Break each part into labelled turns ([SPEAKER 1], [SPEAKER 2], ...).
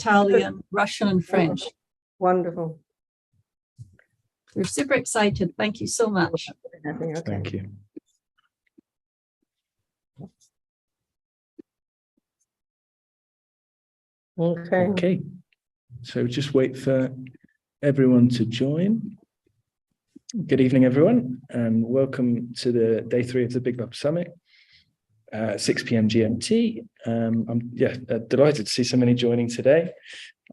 [SPEAKER 1] Italian, Russian, and French.
[SPEAKER 2] Wonderful.
[SPEAKER 1] We're super excited. Thank you so much.
[SPEAKER 2] Okay.
[SPEAKER 3] Thank you. Okay. So just wait for everyone to join. Good evening, everyone, and welcome to the day 3 of the Big Love Summit, 6 p.m. GMT. I'm delighted to see so many joining today.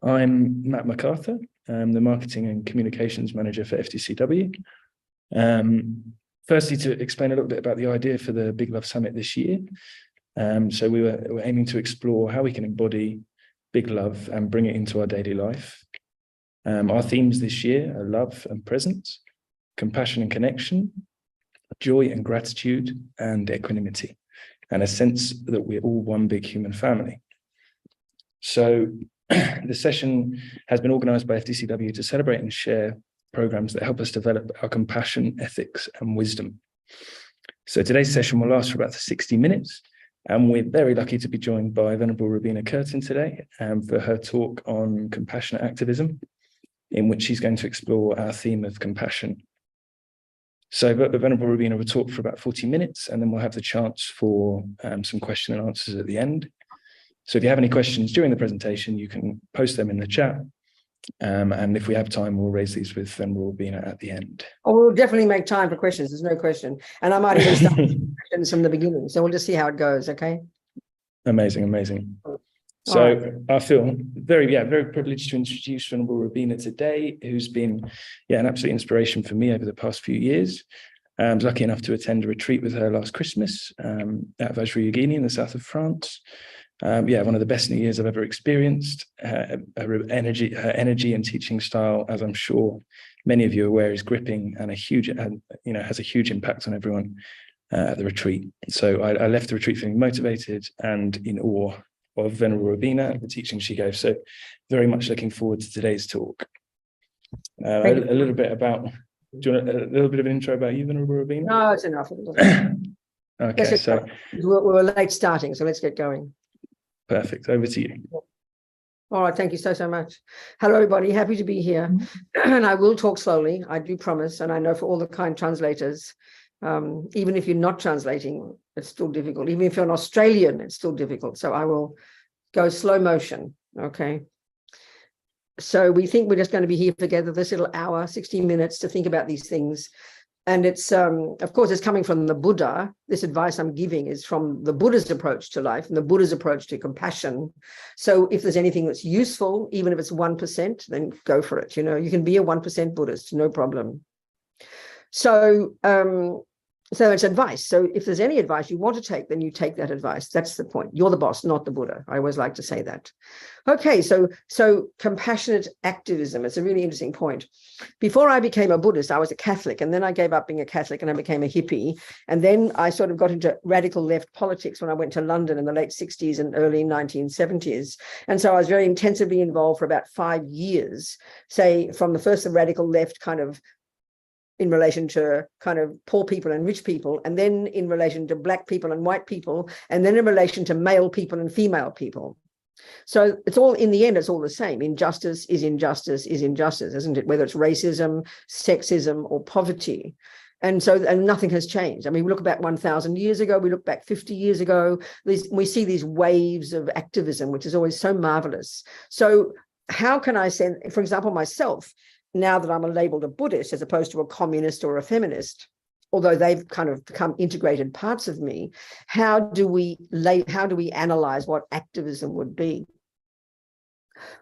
[SPEAKER 3] I'm Matt MacArthur. I'm the Marketing and Communications Manager for FDCW. Firstly, to explain a little bit about the idea for the Big Love Summit this year. So we're aiming to explore how we can embody big love and bring it into our daily life. Our themes this year are love and presence, compassion and connection, joy and gratitude, and equanimity, and a sense that we're all one big human family. So the session has been organized by FDCW to celebrate and share programs that help us develop our compassion, ethics, and wisdom. So today's session will last for about 60 minutes, and we're very lucky to be joined by Ven Robina Courtin today for her talk on compassionate activism, in which she's going to explore our theme of compassion. So Ven Robina will talk for about 40 minutes, and then we'll have the chance for some question and answers at the end. So if you have any questions during the presentation, you can post them in the chat. And if we have time, we'll raise these with Ven Robina at the end.
[SPEAKER 2] Oh, we'll definitely make time for questions. There's no question. And I might even start questions from the beginning. So we'll just see how it goes, okay?
[SPEAKER 3] Amazing. So I feel very privileged to introduce Ven Robina today, who's been an absolute inspiration for me over the past few years. I was lucky enough to attend a retreat with her last Christmas at Vajrayogini in the south of France. One of the best New Years I've ever experienced. Her energy and teaching style, as I'm sure many of you are aware, is gripping and has a huge impact on everyone at the retreat. So I left the retreat feeling motivated and in awe of Ven Robina and the teaching she gave. So very much looking forward to today's talk. A little bit about, do you want a little bit of an intro about you, Ven Robina?
[SPEAKER 2] No, it's enough.
[SPEAKER 3] Okay, so
[SPEAKER 2] we're late starting, so let's get going.
[SPEAKER 3] Perfect. Over to you.
[SPEAKER 2] All right. Thank you so much. Hello, everybody. Happy to be here. And I will talk slowly. I do promise. And I know for all the kind translators, even if you're not translating, it's still difficult. Even if you're an Australian, it's still difficult. So I will go slow motion. Okay. So we think we're just going to be here together this little hour, 16 minutes to think about these things. And it's, of course, it's coming from the Buddha. This advice I'm giving is from the Buddha's approach to life and the Buddha's approach to compassion. So if there's anything that's useful, even if it's 1%, then go for it. You can be a 1% Buddhist, no problem. So it's advice. So if there's any advice you want to take, then you take that advice. That's the point. You're the boss, not the Buddha. I always like to say that. Okay, so compassionate activism. It's a really interesting point. Before I became a Buddhist, I was a Catholic, and then I gave up being a Catholic and I became a hippie. And then I sort of got into radical left politics when I went to London in the late 60s and early 1970s. And so I was very intensively involved for about 5 years, say from the first radical left kind of in relation to kind of poor people and rich people, and then in relation to black people and white people, and then in relation to male people and female people. So it's all, in the end, it's all the same. Injustice is injustice is injustice, isn't it? Whether it's racism, sexism, or poverty. And nothing has changed. I mean, we look back 1,000 years ago, we look back 50 years ago, we see these waves of activism, which is always so marvelous. So how can I say, for example, myself, now that I'm labeled a Buddhist as opposed to a communist or a feminist, although they've kind of become integrated parts of me, how do we analyze what activism would be?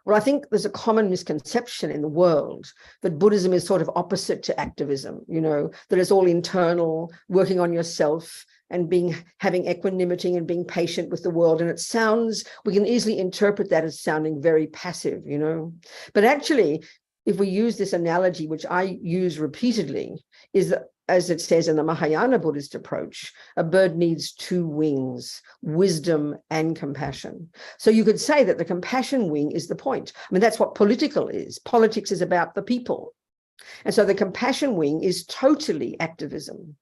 [SPEAKER 2] Well, I think there's a common misconception in the world that Buddhism is sort of opposite to activism, that it's all internal, working on yourself and having equanimity and being patient with the world. And we can easily interpret that as sounding very passive, But actually, if we use this analogy, which I use repeatedly, is that, as it says in the Mahayana Buddhist approach, a bird needs 2 wings, wisdom and compassion. So you could say that the compassion wing is the point. I mean, that's what political is. Politics is about the people. And so the compassion wing is totally activism.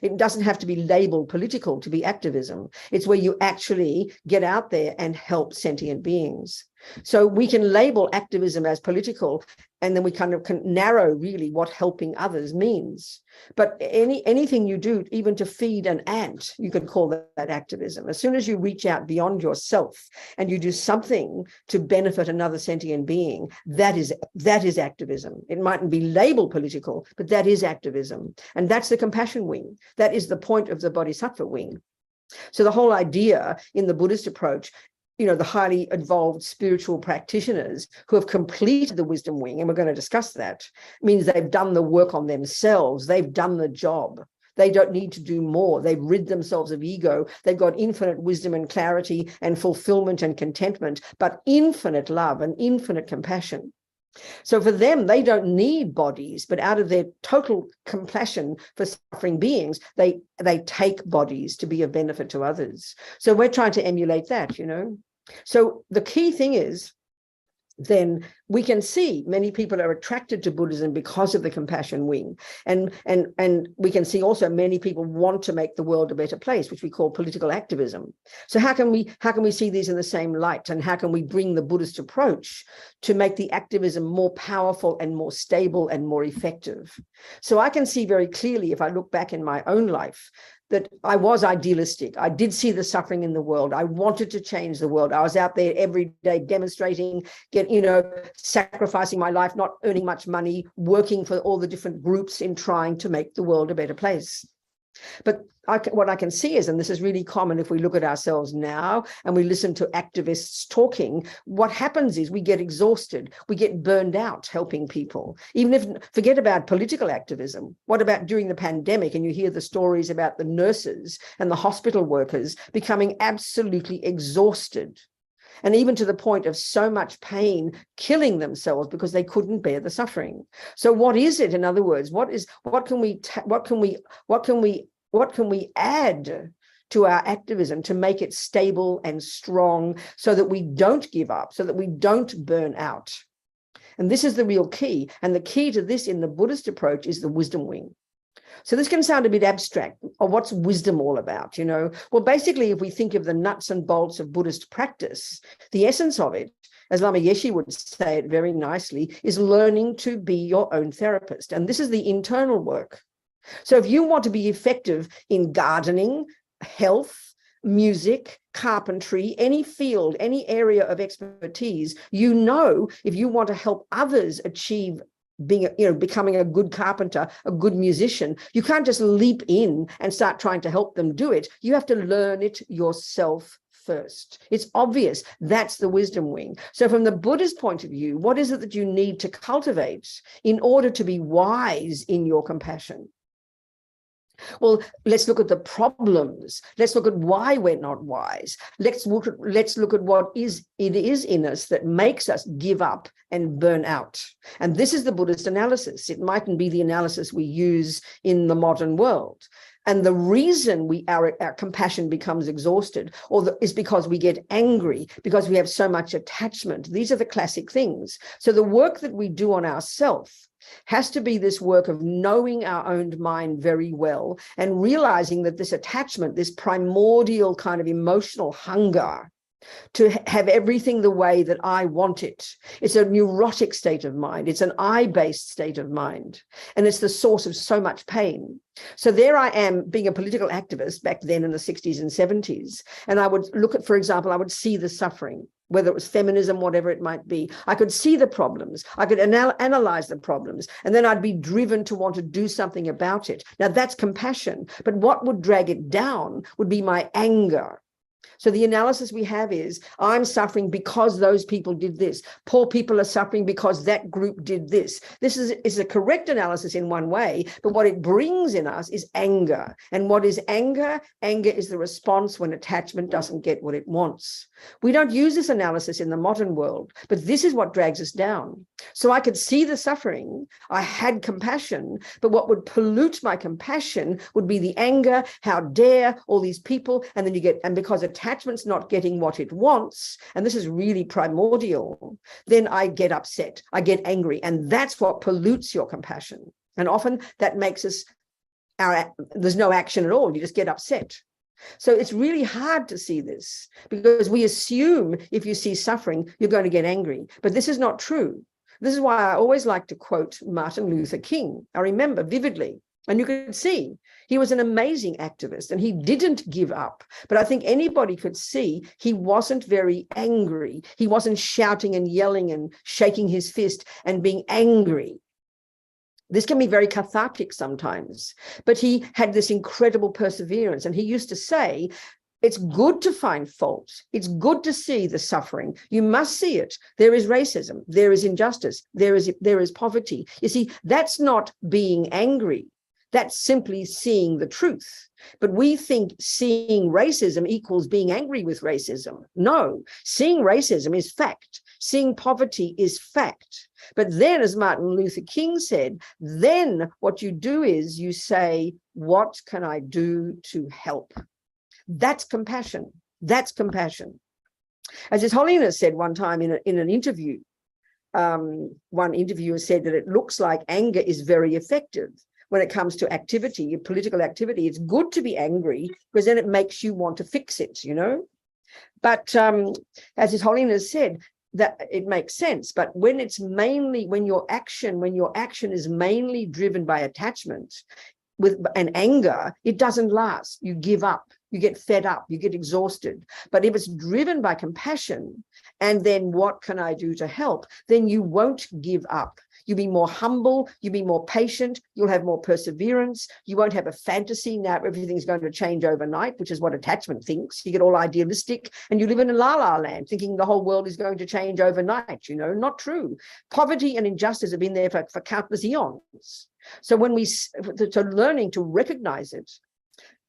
[SPEAKER 2] It doesn't have to be labeled political to be activism. It's where you actually get out there and help sentient beings. So we can label activism as political, and then we kind of can narrow really what helping others means. But anything you do, even to feed an ant, you could call that activism. As soon as you reach out beyond yourself and you do something to benefit another sentient being, that is activism. It mightn't be labeled political, but that is activism. And that's the compassion wing. That is the point of the bodhisattva wing. So the whole idea in the Buddhist approach, the highly evolved spiritual practitioners who have completed the wisdom wing, and we're going to discuss that, means they've done the work on themselves. They've done the job. They don't need to do more. They've rid themselves of ego. They've got infinite wisdom and clarity and fulfillment and contentment, but infinite love and infinite compassion. So for them, they don't need bodies, but out of their total compassion for suffering beings, they take bodies to be of benefit to others. So we're trying to emulate that, So the key thing is, then we can see many people are attracted to Buddhism because of the compassion wing. And we can see also many people want to make the world a better place, which we call political activism. So how can we see these in the same light? And how can we bring the Buddhist approach to make the activism more powerful and more stable and more effective? So I can see very clearly, if I look back in my own life, that I was idealistic. I did see the suffering in the world. I wanted to change the world. I was out there every day demonstrating, sacrificing my life, not earning much money, working for all the different groups in trying to make the world a better place. But what I can see is, and this is really common if we look at ourselves now and we listen to activists talking, what happens is we get exhausted, we get burned out helping people. Even if, forget about political activism, what about during the pandemic? And you hear the stories about the nurses and the hospital workers becoming absolutely exhausted. And even to the point of so much pain, killing themselves because they couldn't bear the suffering. So what is it? In other words, what can we add to our activism to make it stable and strong so that we don't give up, so that we don't burn out? And this is the real key. And the key to this in the Buddhist approach is the wisdom wing. So this can sound a bit abstract. Or what's wisdom all about? Well, basically, if we think of the nuts and bolts of Buddhist practice, the essence of it, as Lama Yeshe would say it very nicely, is learning to be your own therapist. And this is the internal work. So if you want to be effective in gardening, health, music, carpentry, any field, any area of expertise, if you want to help others achieve becoming a good carpenter, a good musician, you can't just leap in and start trying to help them do it. You have to learn it yourself first. It's obvious. That's the wisdom wing. So from the Buddhist point of view, what is it that you need to cultivate in order to be wise in your compassion? Well, let's look at the problems. Let's look at why we're not wise. Let's look at what it is in us that makes us give up and burn out. And this is the Buddhist analysis. It mightn't be the analysis we use in the modern world. And the reason our compassion becomes exhausted is because we get angry, because we have so much attachment. These are the classic things. So the work that we do on ourselves has to be this work of knowing our own mind very well and realizing that this attachment, this primordial kind of emotional hunger to have everything the way that I want it. It's a neurotic state of mind. It's an I-based state of mind. And it's the source of so much pain. So there I am being a political activist back then in the 60s and 70s. And I would look at, for example, I would see the suffering, whether it was feminism, whatever it might be. I could see the problems. I could analyze the problems. And then I'd be driven to want to do something about it. Now that's compassion. But what would drag it down would be my anger. So the analysis we have is, I'm suffering because those people did this. Poor people are suffering because that group did this. This is a correct analysis in one way, but what it brings in us is anger. And what is anger? Anger is the response when attachment doesn't get what it wants. We don't use this analysis in the modern world, but this is what drags us down. So I could see the suffering. I had compassion, but what would pollute my compassion would be the anger. How dare all these people? And then because attachment's not getting what it wants, and this is really primordial, then I get upset, I get angry, and that's what pollutes your compassion. And often that makes us there's no action at all. You just get upset. So it's really hard to see this, because we assume if you see suffering, you're going to get angry. But this is not true. This is why I always like to quote Martin Luther King. I remember vividly. And you could see he was an amazing activist and he didn't give up. But I think anybody could see he wasn't very angry. He wasn't shouting and yelling and shaking his fist and being angry. This can be very cathartic sometimes, but he had this incredible perseverance. And he used to say, it's good to find fault. It's good to see the suffering. You must see it. There is racism. There is injustice. There is poverty. You see, that's not being angry. That's simply seeing the truth. But we think seeing racism equals being angry with racism. No, seeing racism is fact. Seeing poverty is fact. But then, as Martin Luther King said, then what you do is you say, what can I do to help? That's compassion. That's compassion. As His Holiness said one time in an interview, one interviewer said that it looks like anger is very effective when it comes to activity, political activity. It's good to be angry because then it makes you want to fix it, you know. But as His Holiness said, that it makes sense. But when your action is mainly driven by attachment with an anger, it doesn't last. You give up, you get fed up, you get exhausted. But if it's driven by compassion, and then what can I do to help, then you won't give up. You'll be more humble, you'll be more patient, you'll have more perseverance, you won't have a fantasy now everything's going to change overnight, which is what attachment thinks. You get all idealistic and you live in a la-la land thinking the whole world is going to change overnight, you know, not true. Poverty and injustice have been there for countless eons. So learning to recognize it,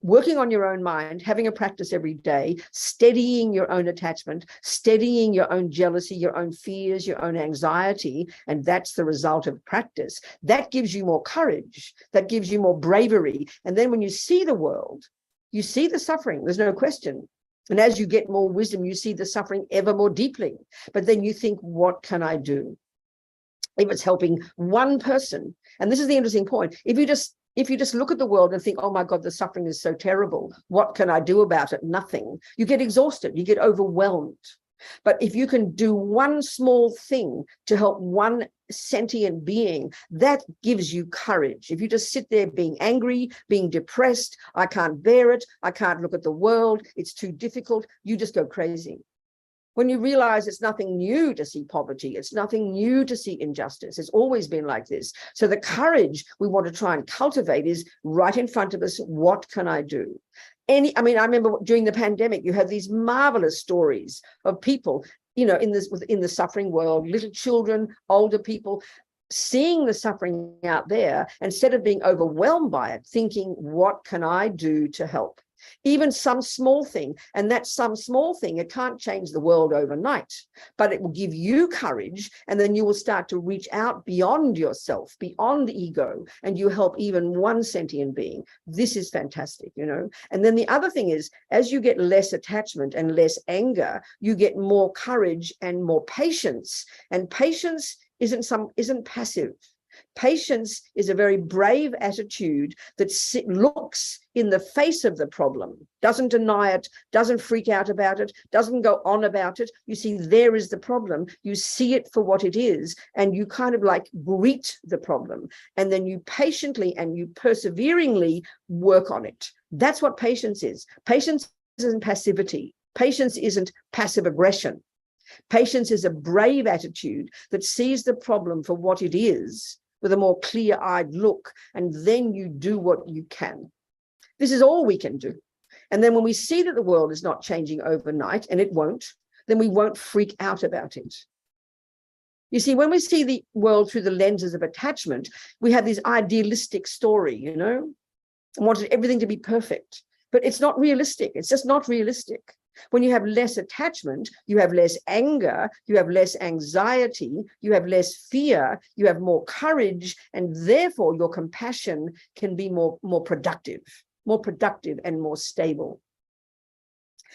[SPEAKER 2] working on your own mind, having a practice every day, steadying your own attachment, steadying your own jealousy, your own fears, your own anxiety, and that's the result of practice. That gives you more courage, that gives you more bravery. And then when you see the world, you see the suffering, there's no question. And as you get more wisdom, you see the suffering ever more deeply. But then you think, what can I do? If it's helping one person, and this is the interesting point, if you just look at the world and think, oh my God, the suffering is so terrible, what can I do about it? Nothing. You get exhausted, you get overwhelmed. But if you can do one small thing to help one sentient being, that gives you courage. If you just sit there being angry, being depressed, I can't bear it, I can't look at the world, it's too difficult, you just go crazy. When you realize it's nothing new to see poverty, it's nothing new to see injustice. It's always been like this. So the courage we want to try and cultivate is right in front of us. What can I do? I remember during the pandemic, you had these marvelous stories of people, you know, in the suffering world, little children, older people, seeing the suffering out there, instead of being overwhelmed by it, thinking, what can I do to help? Even some small thing, and that some small thing, it can't change the world overnight, but it will give you courage, and then you will start to reach out beyond yourself, beyond the ego, and you help even one sentient being. This is fantastic, you know. And then the other thing is, as you get less attachment and less anger, you get more courage and more patience. And patience isn't passive. Patience is a very brave attitude that looks in the face of the problem, doesn't deny it, doesn't freak out about it, doesn't go on about it. You see, there is the problem. You see it for what it is, and you kind of like greet the problem. And then you patiently and you perseveringly work on it. That's what patience is. Patience isn't passivity. Patience isn't passive aggression. Patience is a brave attitude that sees the problem for what it is, with a more clear-eyed look, and then you do what you can. This is all we can do. And then when we see that the world is not changing overnight, and it won't, then we won't freak out about it. You see, when we see the world through the lenses of attachment, we have this idealistic story, you know, and wanted everything to be perfect. But it's not realistic. It's just not realistic. When you have less attachment, you have less anger, you have less anxiety, you have less fear, you have more courage, and therefore your compassion can be more productive and more stable.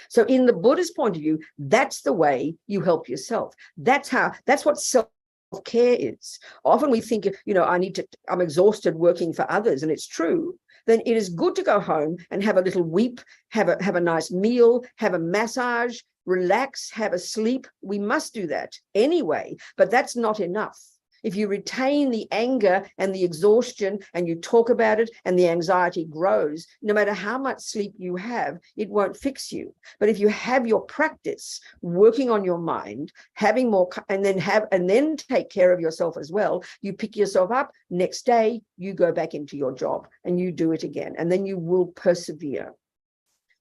[SPEAKER 2] So in the Buddhist point of view, that's the way you help yourself. That's what self-care is. Often we think, you know, I'm exhausted working for others, and it's true. then it is good to go home and have a little weep, have a nice meal, have a massage, relax, have a sleep. We must do that anyway, but that's not enough. If you retain the anger and the exhaustion and you talk about it and the anxiety grows, no matter how much sleep you have, it won't fix you. But if you have your practice working on your mind, having more, and then take care of yourself as well, you pick yourself up, next day you go back into your job and you do it again, and then you will persevere.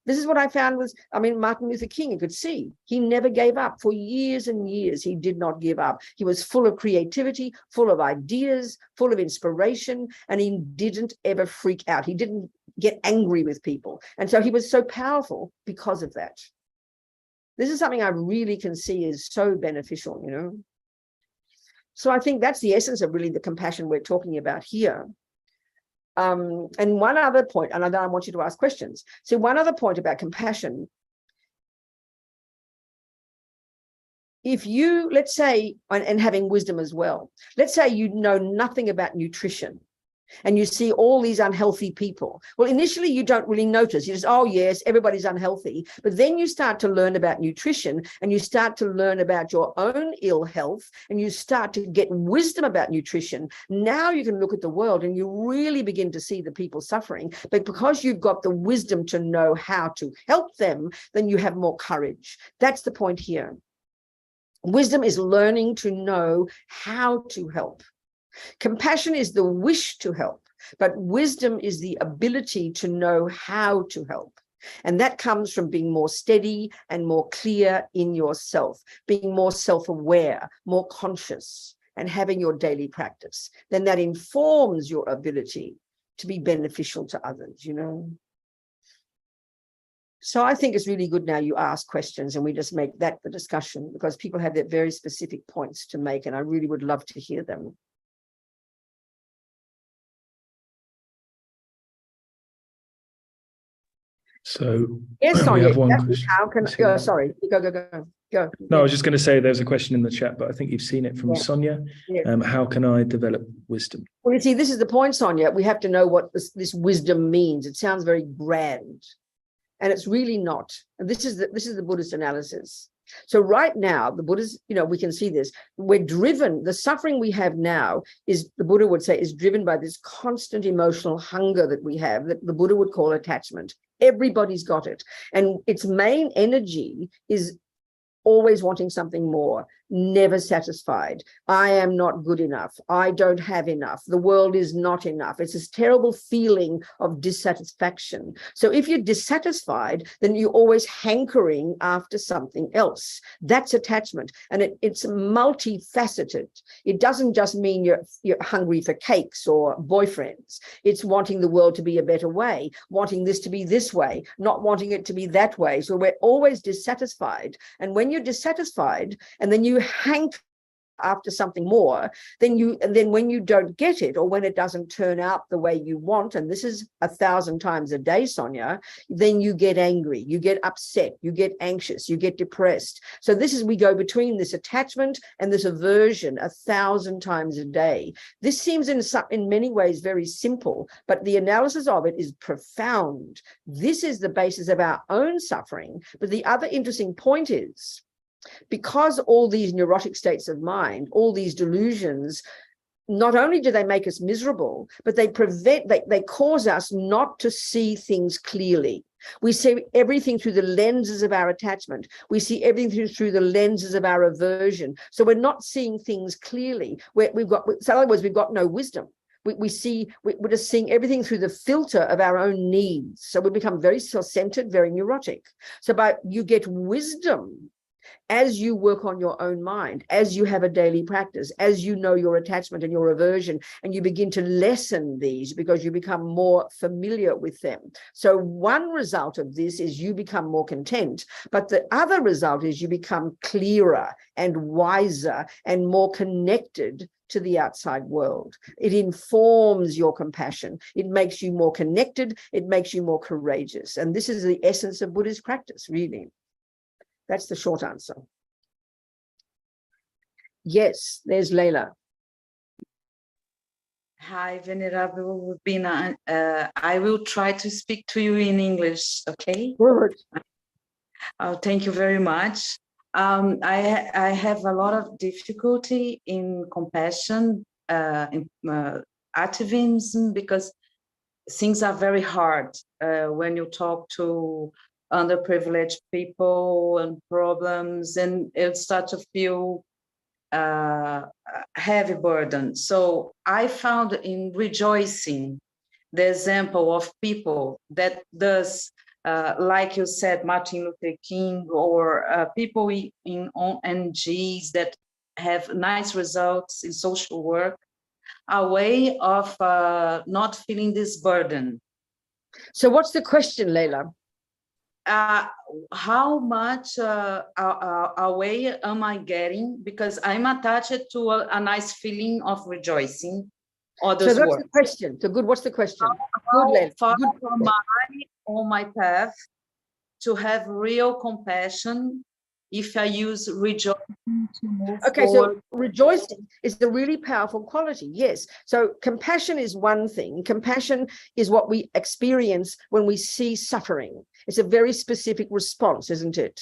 [SPEAKER 2] This is what I found was, Martin Luther King, you could see, he never gave up. For years and years, he did not give up. He was full of creativity, full of ideas, full of inspiration, and he didn't ever freak out. He didn't get angry with people. And so he was so powerful because of that. This is something I really can see is so beneficial, you know. So I think that's the essence of really the compassion we're talking about here. And one other point, and then I want you to ask questions. So one other point about compassion, if you, let's say, and having wisdom as well, let's say you know nothing about nutrition and you see all these unhealthy people. Well, initially you don't really notice. You just, oh yes, everybody's unhealthy. But then you start to learn about nutrition and you start to learn about your own ill health and you start to get wisdom about nutrition. Now you can look at the world and you really begin to see the people suffering. But because you've got the wisdom to know how to help them, then you have more courage. That's the point here. Wisdom is learning to know how to help. Compassion is the wish to help, but wisdom is the ability to know how to help. And that comes from being more steady and more clear in yourself, being more self-aware, more conscious, and having your daily practice. Then that informs your ability to be beneficial to others, you know. So I think it's really good now you ask questions and we just make that the discussion, because people have their very specific points to make, and I really would love to hear them.
[SPEAKER 3] So
[SPEAKER 2] yes,
[SPEAKER 3] we
[SPEAKER 2] Sonia,
[SPEAKER 3] have one question.
[SPEAKER 2] how can sorry, go.
[SPEAKER 3] No, I was just going to say there's a question in the chat, but I think you've seen it from Sonia.
[SPEAKER 2] Yeah.
[SPEAKER 3] How can I develop wisdom?
[SPEAKER 2] Well, you see, this is the point, Sonia. We have to know what this wisdom means. It sounds very grand, and it's really not. And this is the Buddhist analysis. So right now, the Buddha's, you know, we can see this. We're driven, the suffering we have now is, the Buddha would say, is driven by this constant emotional hunger that we have, that the Buddha would call attachment. Everybody's got it. And its main energy is always wanting something more, never satisfied. I am not good enough. I don't have enough. The world is not enough. It's this terrible feeling of dissatisfaction. So if you're dissatisfied, then you're always hankering after something else. That's attachment. And it's multifaceted. It doesn't just mean you're hungry for cakes or boyfriends. It's wanting the world to be a better way, wanting this to be this way, not wanting it to be that way. So we're always dissatisfied. And when you're dissatisfied and then you hanker after something more, then when you don't get it, or when it doesn't turn out the way you want, and this is 1,000 times a day, Sonia, then you get angry, you get upset, you get anxious, you get depressed. So we go between this attachment and this aversion 1,000 times a day. This seems in many ways very simple, but the analysis of it is profound. This is the basis of our own suffering. But the other interesting point is, because all these neurotic states of mind, all these delusions, not only do they make us miserable, but they cause us not to see things clearly. We see everything through the lenses of our attachment. We see everything through the lenses of our aversion. So we're not seeing things clearly. So in other words, we've got no wisdom. We're just seeing everything through the filter of our own needs. So we become very self-centered, very neurotic. So you get wisdom as you work on your own mind, as you have a daily practice, as you know your attachment and your aversion, and you begin to lessen these because you become more familiar with them. So one result of this is you become more content, but the other result is you become clearer and wiser and more connected to the outside world. It informs your compassion. It makes you more connected. It makes you more courageous. And this is the essence of Buddhist practice, really. That's the short answer. Yes, there's Layla.
[SPEAKER 4] Hi, Venerable Robina. I will try to speak to you in English, okay?
[SPEAKER 2] Good.
[SPEAKER 4] Oh, thank you very much. I have a lot of difficulty in compassion, activism, because things are very hard when you talk to underprivileged people and problems, and it starts to feel heavy burden. So I found in rejoicing the example of people that does, like you said, Martin Luther King, or people in ONGs that have nice results in social work, a way of not feeling this burden.
[SPEAKER 2] So what's the question, Leila?
[SPEAKER 4] How much away am I getting? Because I'm attached to a nice feeling of rejoicing.
[SPEAKER 2] So that's the question. So good. What's the question? Good, Leila.
[SPEAKER 4] Far
[SPEAKER 2] Good.
[SPEAKER 4] am I on my path to have real compassion if I use rejoicing to move
[SPEAKER 2] Okay,
[SPEAKER 4] forward?
[SPEAKER 2] so rejoicing is a really powerful quality. Yes. So compassion is one thing. Compassion is what we experience when we see suffering. It's a very specific response, isn't it?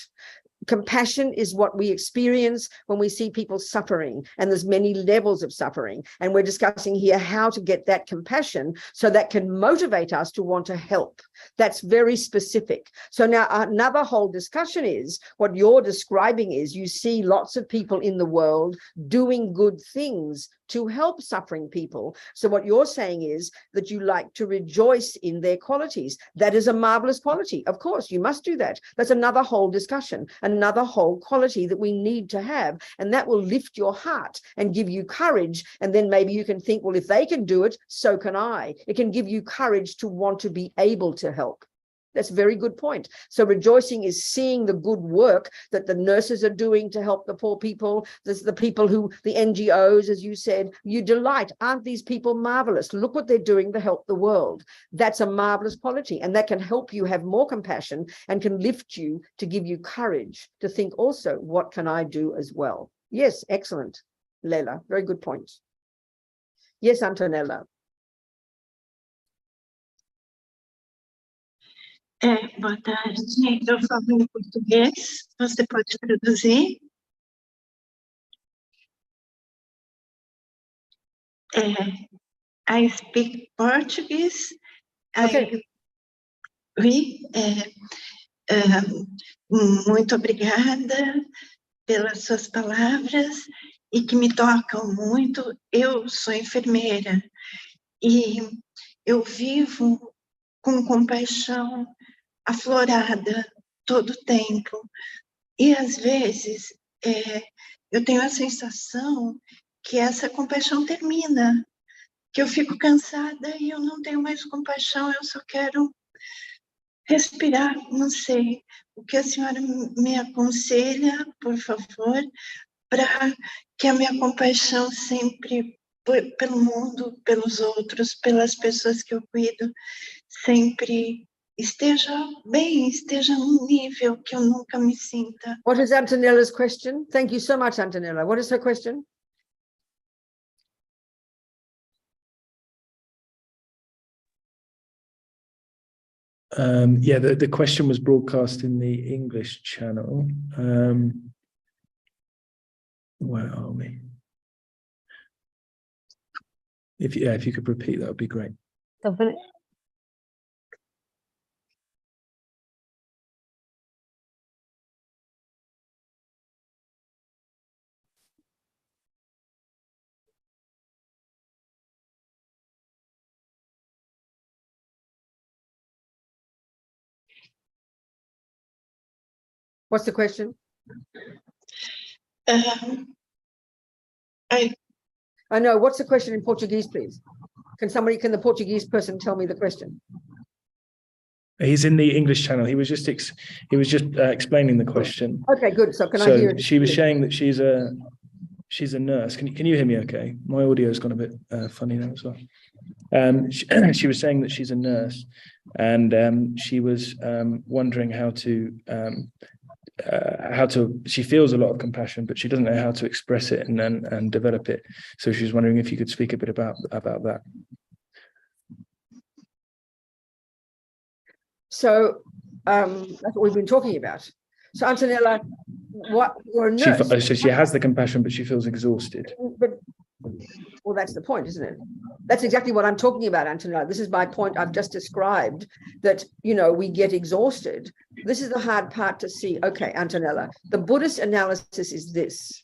[SPEAKER 2] Compassion is what we experience when we see people suffering, and there's many levels of suffering, and we're discussing here how to get that compassion so that can motivate us to want to help. That's very specific. So now another whole discussion is what you're describing is you see lots of people in the world doing good things to help suffering people. So what you're saying is that you like to rejoice in their qualities. That is a marvelous quality. Of course, you must do that. That's another whole discussion, another whole quality that we need to have. And that will lift your heart and give you courage. And then maybe you can think, well, if they can do it, so can I. It can give you courage to want to be able to help. That's a very good point. So rejoicing is seeing the good work that the nurses are doing to help the poor people. There's the people who, the NGOs, as you said, you delight. Aren't these people marvelous? Look what they're doing to help the world. That's a marvelous quality. And that can help you have more compassion and can lift you to give you courage to think also, what can I do as well? Yes, excellent, Leila. Very good point. Yes, Antonella.
[SPEAKER 5] Boa tarde, eu falo em português, você pode traduzir? I speak Portuguese.
[SPEAKER 2] Okay.
[SPEAKER 5] Muito obrigada pelas suas palavras e que me tocam muito. Eu sou enfermeira e eu vivo com compaixão aflorada todo o tempo. E, às vezes, eu tenho a sensação que essa compaixão termina, que eu fico cansada e eu não tenho mais compaixão, eu só quero respirar, não sei. O que a senhora me aconselha, por favor, para que a minha compaixão sempre, pelo mundo, pelos outros, pelas pessoas que eu cuido, sempre esteja bem, esteja num nível que eu nunca me sinta.
[SPEAKER 2] What is Antonella's question? Thank you so much, Antonella. What is her question?
[SPEAKER 3] Yeah, the question was broadcast in the English channel. Where are we? If you could repeat, that would be great.
[SPEAKER 2] What's the question? I know. What's the question in Portuguese, please? Can the Portuguese person tell me the question?
[SPEAKER 3] He's in the English channel. He was just explaining the question.
[SPEAKER 2] Okay, good. So I hear it?
[SPEAKER 3] She was saying that she's a nurse. Can you hear me okay? My audio's gone a bit funny now as well. She was saying that she's a nurse, and she was wondering how to she feels a lot of compassion, but she doesn't know how to express it and develop it. So she was wondering if you could speak a bit about that.
[SPEAKER 2] So that's what we've been talking about. So Antonella, you're a nurse.
[SPEAKER 3] So she has the compassion, but she feels exhausted.
[SPEAKER 2] But, well, that's the point, isn't it? That's exactly what I'm talking about, Antonella. This is my point I've just described, that, you know, we get exhausted. This is the hard part to see. Okay, Antonella, the Buddhist analysis is this,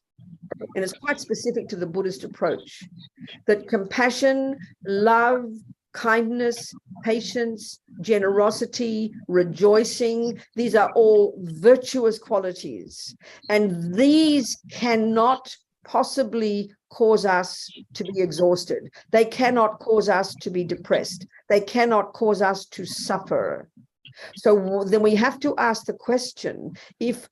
[SPEAKER 2] and it's quite specific to the Buddhist approach, that compassion, love, kindness, patience, generosity, rejoicing, these are all virtuous qualities. And these cannot possibly cause us to be exhausted. They cannot cause us to be depressed. They cannot cause us to suffer. So then we have to ask the question, if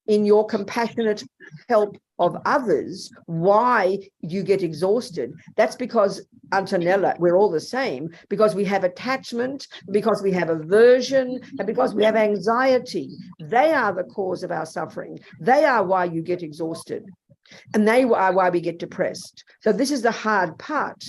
[SPEAKER 2] in your compassionate help of others, why you get exhausted? That's because, Antonella, we're all the same, because we have attachment, because we have aversion, and because we have anxiety. They are the cause of our suffering. They are why you get exhausted. And they are why we get depressed. So this is the hard part.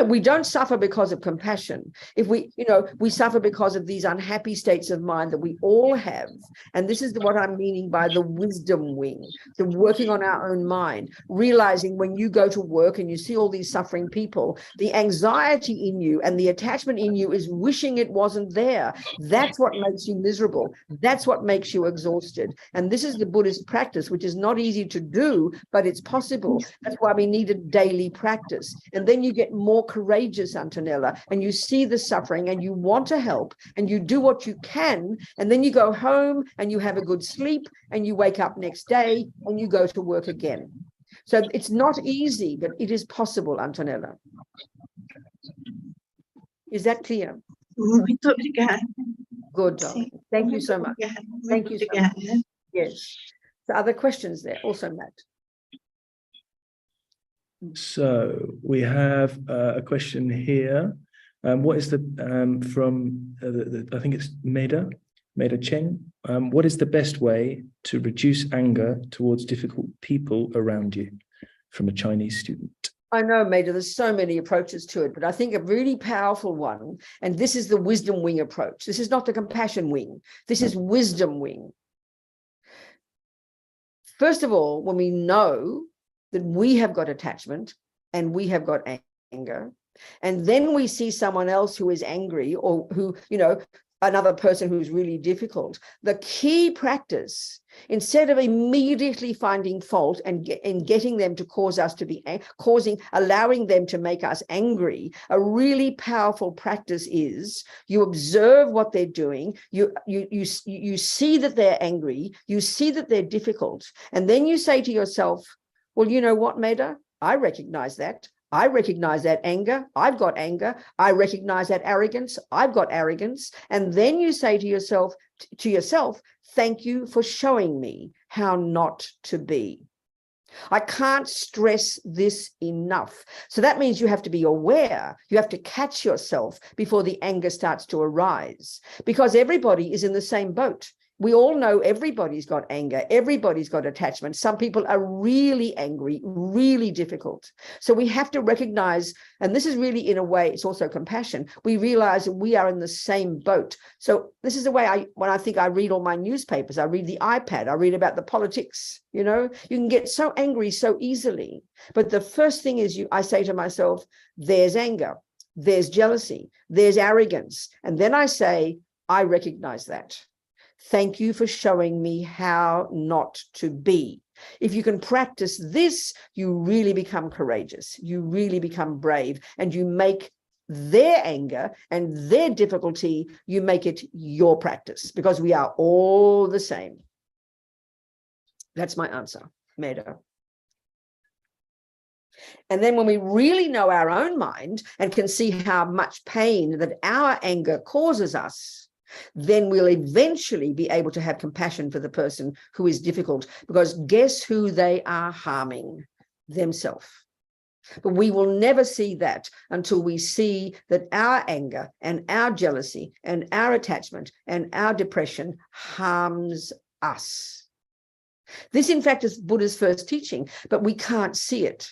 [SPEAKER 2] We don't suffer because of compassion. If we suffer because of these unhappy states of mind that we all have. And this is what I'm meaning by the wisdom wing, the working on our own mind, realizing when you go to work and you see all these suffering people, the anxiety in you and the attachment in you is wishing it wasn't there. That's what makes you miserable. That's what makes you exhausted. And this is the Buddhist practice, which is not easy to do, but it's possible. That's why we need a daily practice. And then you get more courageous, Antonella, and you see the suffering and you want to help and you do what you can, and then you go home and you have a good sleep and you wake up next day and you go to work again. So it's not easy, but it is possible, Antonella. Is that clear?
[SPEAKER 5] Muito obrigada.
[SPEAKER 2] Good, darling. Thank you so much. Thank you so much. Yes. So other questions there also, Matt?
[SPEAKER 3] So we have a question here. What is the from I think it's Meda Cheng. What is the best way to reduce anger towards difficult people around you? From a Chinese student.
[SPEAKER 2] I know, Maida, there's so many approaches to it, but I think a really powerful one, and this is the wisdom wing approach. This is not the compassion wing. This is wisdom wing. First of all, when we know that we have got attachment and we have got anger, and then we see someone else who is angry or who, another person who's really difficult, the key practice, instead of immediately finding fault and getting them to cause us to be allowing them to make us angry, a really powerful practice is you observe what they're doing, you see that they're angry, you see that they're difficult, and then you say to yourself, well, you know what, Maida? I recognize that. I recognize that anger. I've got anger. I recognize that arrogance. I've got arrogance. And then you say to yourself, thank you for showing me how not to be. I can't stress this enough. So that means you have to be aware. You have to catch yourself before the anger starts to arise, because everybody is in the same boat. We all know everybody's got anger. Everybody's got attachment. Some people are really angry, really difficult. So we have to recognize, and this is really, in a way, it's also compassion. We realize that we are in the same boat. So this is the way when I think I read all my newspapers, I read the iPad, I read about the politics, you can get so angry so easily. But the first thing is I say to myself, there's anger, there's jealousy, there's arrogance. And then I say, I recognize that. Thank you for showing me how not to be. If you can practice this, you really become courageous. You really become brave, and you make their anger and their difficulty, you make it your practice, because we are all the same. That's my answer, Maida. And then when we really know our own mind and can see how much pain that our anger causes us, then we'll eventually be able to have compassion for the person who is difficult, because guess who they are harming? Themselves. But we will never see that until we see that our anger and our jealousy and our attachment and our depression harms us. This, in fact, is Buddha's first teaching, but we can't see it.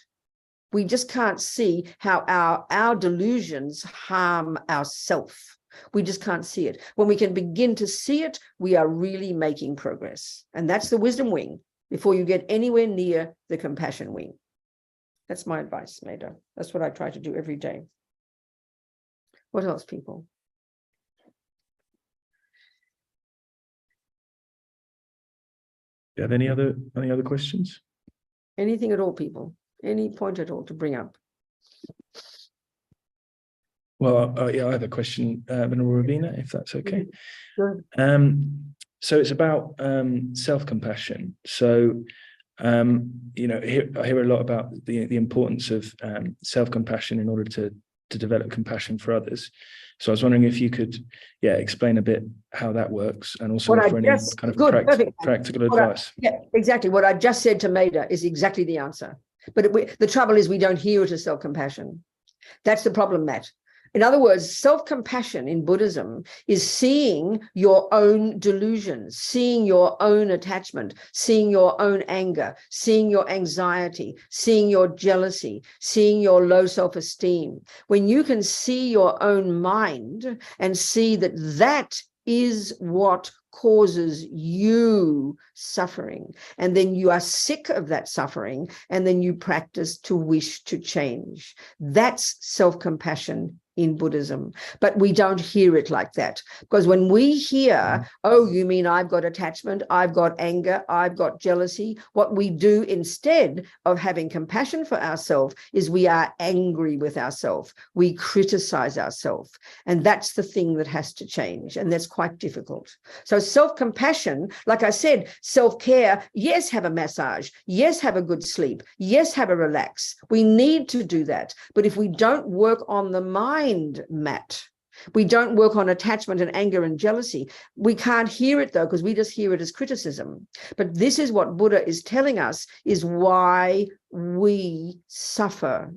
[SPEAKER 2] We just can't see how our delusions harm ourself. We just can't see it. When we can begin to see it, we are really making progress. And that's the wisdom wing before you get anywhere near the compassion wing. That's my advice, Maida. That's what I try to do every day. What else, people?
[SPEAKER 3] Do you have any other questions?
[SPEAKER 2] Anything at all, people? Any point at all to bring up?
[SPEAKER 3] Well, yeah, I have a question, Ven Robina, if that's okay.
[SPEAKER 2] Sure.
[SPEAKER 3] So it's about self-compassion. So, you know, I hear a lot about the importance of self-compassion in order to develop compassion for others. So I was wondering if you could, explain a bit how that works, and also for any kind of practical advice.
[SPEAKER 2] Yeah, exactly. What I just said to Maida is exactly the answer. But the trouble is we don't hear it as self-compassion. That's the problem, Matt. In other words, self-compassion in Buddhism is seeing your own delusions, seeing your own attachment, seeing your own anger, seeing your anxiety, seeing your jealousy, seeing your low self-esteem. When you can see your own mind and see that that is what causes you suffering, and then you are sick of that suffering, and then you practice to wish to change. That's self-compassion in Buddhism, but we don't hear it like that, because when we hear, oh, you mean I've got attachment, I've got anger, I've got jealousy, what we do instead of having compassion for ourselves is we are angry with ourselves, we criticize ourselves, and that's the thing that has to change, and that's quite difficult. So self-compassion, like I said, self-care, yes, have a massage, yes, have a good sleep, yes, have a relax. We need to do that, but if we don't work on the mind, Matt, we don't work on attachment and anger and jealousy, we can't hear it though, because we just hear it as criticism. But this is what Buddha is telling us is why we suffer.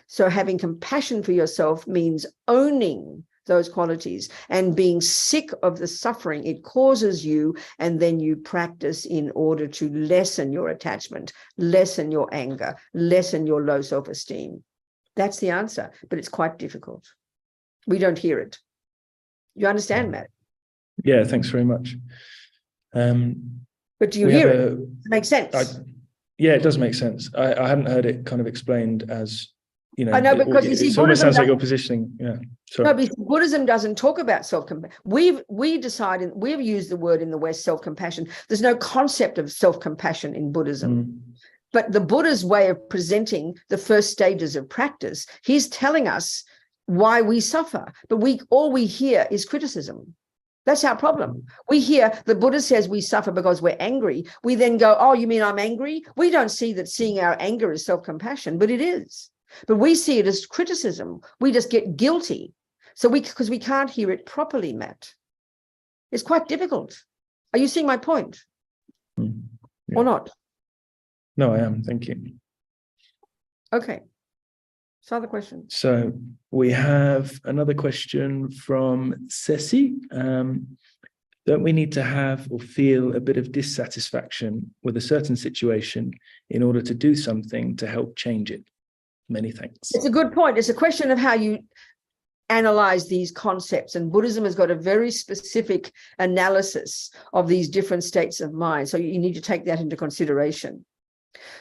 [SPEAKER 2] So having compassion for yourself means owning those qualities and being sick of the suffering it causes you, and then you practice in order to lessen your attachment, lessen your anger, lessen your low self-esteem. That's the answer, but it's quite difficult. We don't hear it. You understand, Matt?
[SPEAKER 3] Yeah, thanks very much.
[SPEAKER 2] But do you hear it? It makes sense.
[SPEAKER 3] Yeah, it does make sense. I hadn't heard it kind of explained as, you know,
[SPEAKER 2] I know, because you see,
[SPEAKER 3] it almost sounds like your positioning. Yeah. Sorry.
[SPEAKER 2] No, because Buddhism doesn't talk about self-compassion. We've decided, we've used the word in the West, self-compassion. There's no concept of self-compassion in Buddhism. But the Buddha's way of presenting the first stages of practice, he's telling us why we suffer, but all we hear is criticism. That's our problem. We hear the Buddha says we suffer because we're angry. We then go, oh, you mean I'm angry? We don't see that seeing our anger is self-compassion, but it is. But we see it as criticism. We just get guilty. So because we can't hear it properly, Matt. It's quite difficult. Are you seeing my point?
[SPEAKER 3] Yeah.
[SPEAKER 2] Or not?
[SPEAKER 3] No, I am. Thank you.
[SPEAKER 2] Okay. So other question.
[SPEAKER 3] So we have another question from Ceci. Don't we need to have or feel a bit of dissatisfaction with a certain situation in order to do something to help change it? Many thanks.
[SPEAKER 2] It's a good point. It's a question of how you analyze these concepts, and Buddhism has got a very specific analysis of these different states of mind. So you need to take that into consideration.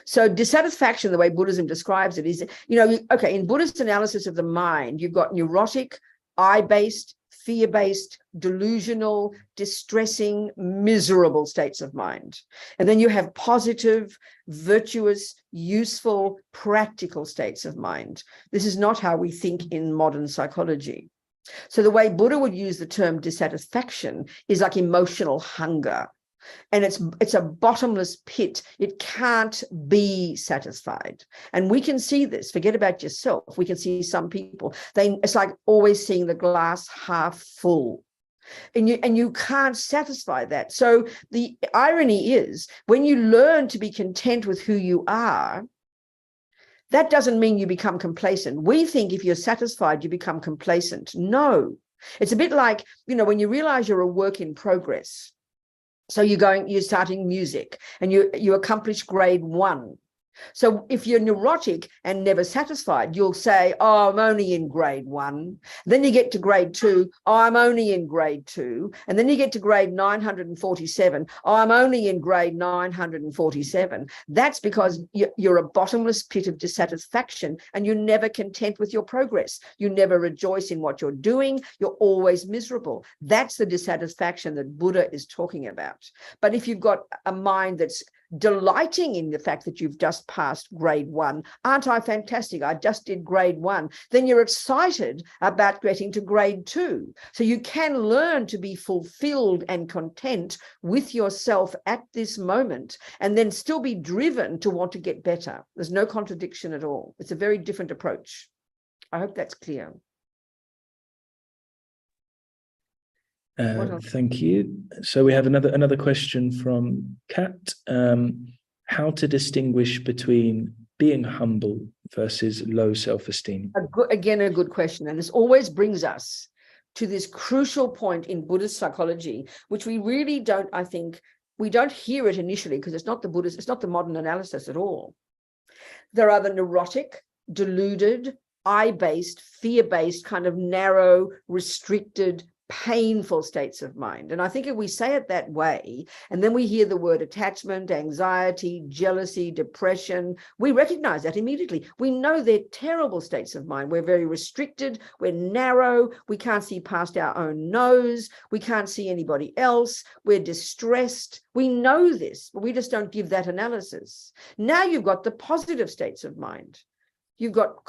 [SPEAKER 2] So dissatisfaction, the way Buddhism describes it is, you know, okay, in Buddhist analysis of the mind, you've got neurotic, I-based, fear-based, delusional, distressing, miserable states of mind. And then you have positive, virtuous, useful, practical states of mind. This is not how we think in modern psychology. So the way Buddha would use the term dissatisfaction is like emotional hunger. And it's a bottomless pit. It can't be satisfied. And we can see this. Forget about yourself. We can see some people. It's like always seeing the glass half full. And you can't satisfy that. So the irony is, when you learn to be content with who you are, that doesn't mean you become complacent. We think if you're satisfied, you become complacent. No. It's a bit like, you know, when you realize you're a work in progress. So you're starting music and you accomplish grade 1. So if you're neurotic and never satisfied, you'll say, oh, I'm only in grade 1. Then you get to grade 2, oh, I'm only in grade 2. And then you get to grade 947, oh, I'm only in grade 947. That's because you're a bottomless pit of dissatisfaction and you're never content with your progress. You never rejoice in what you're doing. You're always miserable. That's the dissatisfaction that Buddha is talking about. But if you've got a mind that's delighting in the fact that you've just passed grade 1, aren't I fantastic? I just did grade 1. Then you're excited about getting to grade 2. So you can learn to be fulfilled and content with yourself at this moment, and then still be driven to want to get better. There's no contradiction at all. It's a very different approach. I hope that's clear.
[SPEAKER 3] Thank you. So we have another question from Kat. How to distinguish between being humble versus low self-esteem?
[SPEAKER 2] Again, a good question. And this always brings us to this crucial point in Buddhist psychology, which we really don't, I think, we don't hear it initially because it's not the Buddhist, it's not the modern analysis at all. There are the neurotic, deluded, I-based, fear-based, kind of narrow, restricted, painful states of mind. And I think if we say it that way, and then we hear the word attachment, anxiety, jealousy, depression, we recognize that immediately. We know they're terrible states of mind. We're very restricted, we're narrow, we can't see past our own nose, we can't see anybody else, we're distressed. We know this, but we just don't give that analysis. Now you've got the positive states of mind. You've got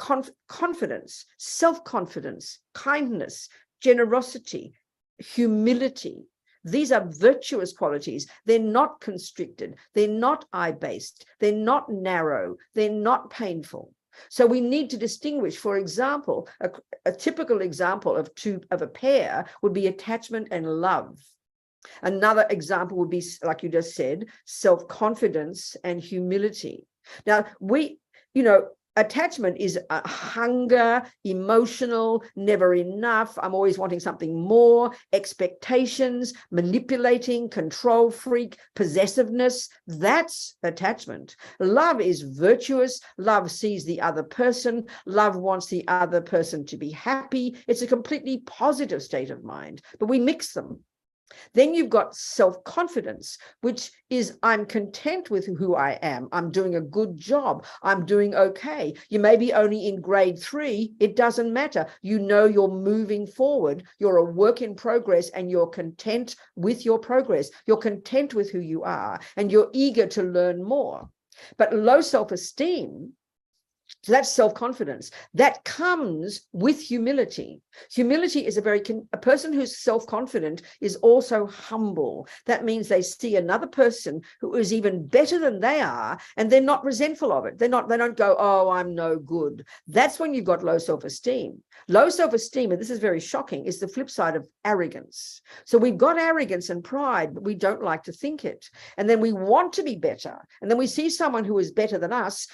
[SPEAKER 2] confidence, self-confidence, kindness, generosity, humility. These are virtuous qualities. They're not constricted. They're not I-based. They're not narrow. They're not painful. So we need to distinguish, for example, a typical example of a pair would be attachment and love. Another example would be, like you just said, self-confidence and humility. Now, attachment is a hunger, emotional, never enough, I'm always wanting something more, expectations, manipulating, control freak, possessiveness. That's attachment. Love is virtuous. Love sees the other person. Love wants the other person to be happy. It's a completely positive state of mind, but we mix them. Then you've got self-confidence, which is I'm content with who I am. I'm doing a good job. I'm doing okay. You may be only in grade 3. It doesn't matter. You know you're moving forward. You're a work in progress and you're content with your progress. You're content with who you are and you're eager to learn more. But low self-esteem, so that's self-confidence. That comes with humility. Humility is a person who's self-confident is also humble. That means they see another person who is even better than they are, and they're not resentful of it. They don't go, oh, I'm no good. That's when you've got low self-esteem. Low self-esteem, and this is very shocking, is the flip side of arrogance. So we've got arrogance and pride, but we don't like to think it. And then we want to be better. And then we see someone who is better than us,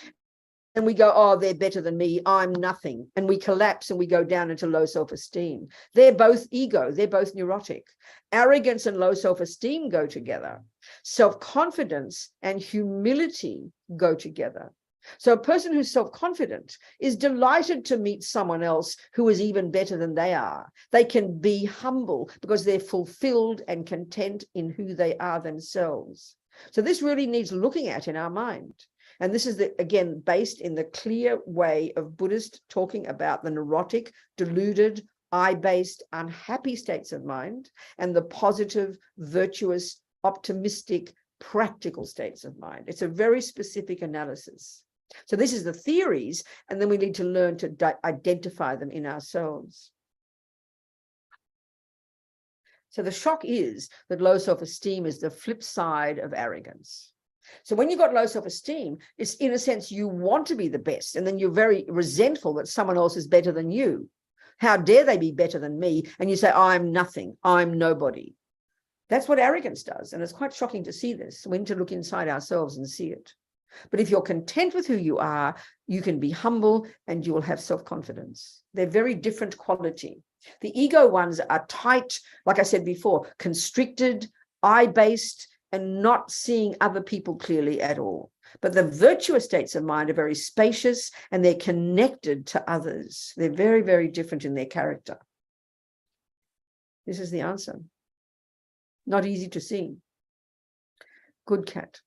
[SPEAKER 2] and we go, oh, they're better than me, I'm nothing. And we collapse and we go down into low self-esteem. They're both ego, they're both neurotic. Arrogance and low self-esteem go together. Self-confidence and humility go together. So a person who's self-confident is delighted to meet someone else who is even better than they are. They can be humble because they're fulfilled and content in who they are themselves. So this really needs looking at in our mind. And this is, again, based in the clear way of Buddhist talking about the neurotic, deluded, I-based, unhappy states of mind, and the positive, virtuous, optimistic, practical states of mind. It's a very specific analysis. So this is the theories, and then we need to learn to identify them in ourselves. So the shock is that low self-esteem is the flip side of arrogance. So when you've got low self-esteem, it's in a sense you want to be the best, and then you're very resentful that someone else is better than you. How dare they be better than me? And you say, I'm nothing, I'm nobody. That's what arrogance does. And it's quite shocking to see this. We need to look inside ourselves and see it. But if you're content with who you are, you can be humble and you will have self-confidence. They're very different quality. The ego ones are tight, like I said before, constricted, I-based, and not seeing other people clearly at all. But the virtuous states of mind are very spacious and they're connected to others. They're very, very different in their character. This is the answer. Not easy to see. Good cat.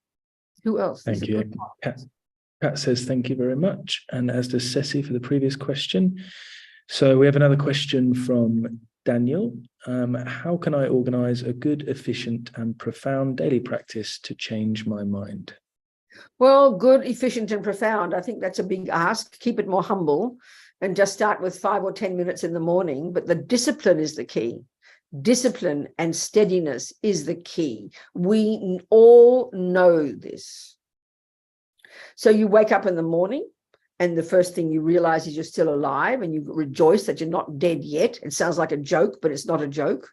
[SPEAKER 2] Who else?
[SPEAKER 3] Thank you. Kat says, thank you very much. And as does Ceci for the previous question. So we have another question from Daniel. How can I organize a good, efficient and profound daily practice to change my mind?
[SPEAKER 2] Well, good, efficient and profound. I think that's a big ask. Keep it more humble and just start with 5 or 10 minutes in the morning. But the discipline is the key. Discipline and steadiness is the key. We all know this. So you wake up in the morning and the first thing you realize is you're still alive and you rejoice that you're not dead yet. It sounds like a joke, but it's not a joke.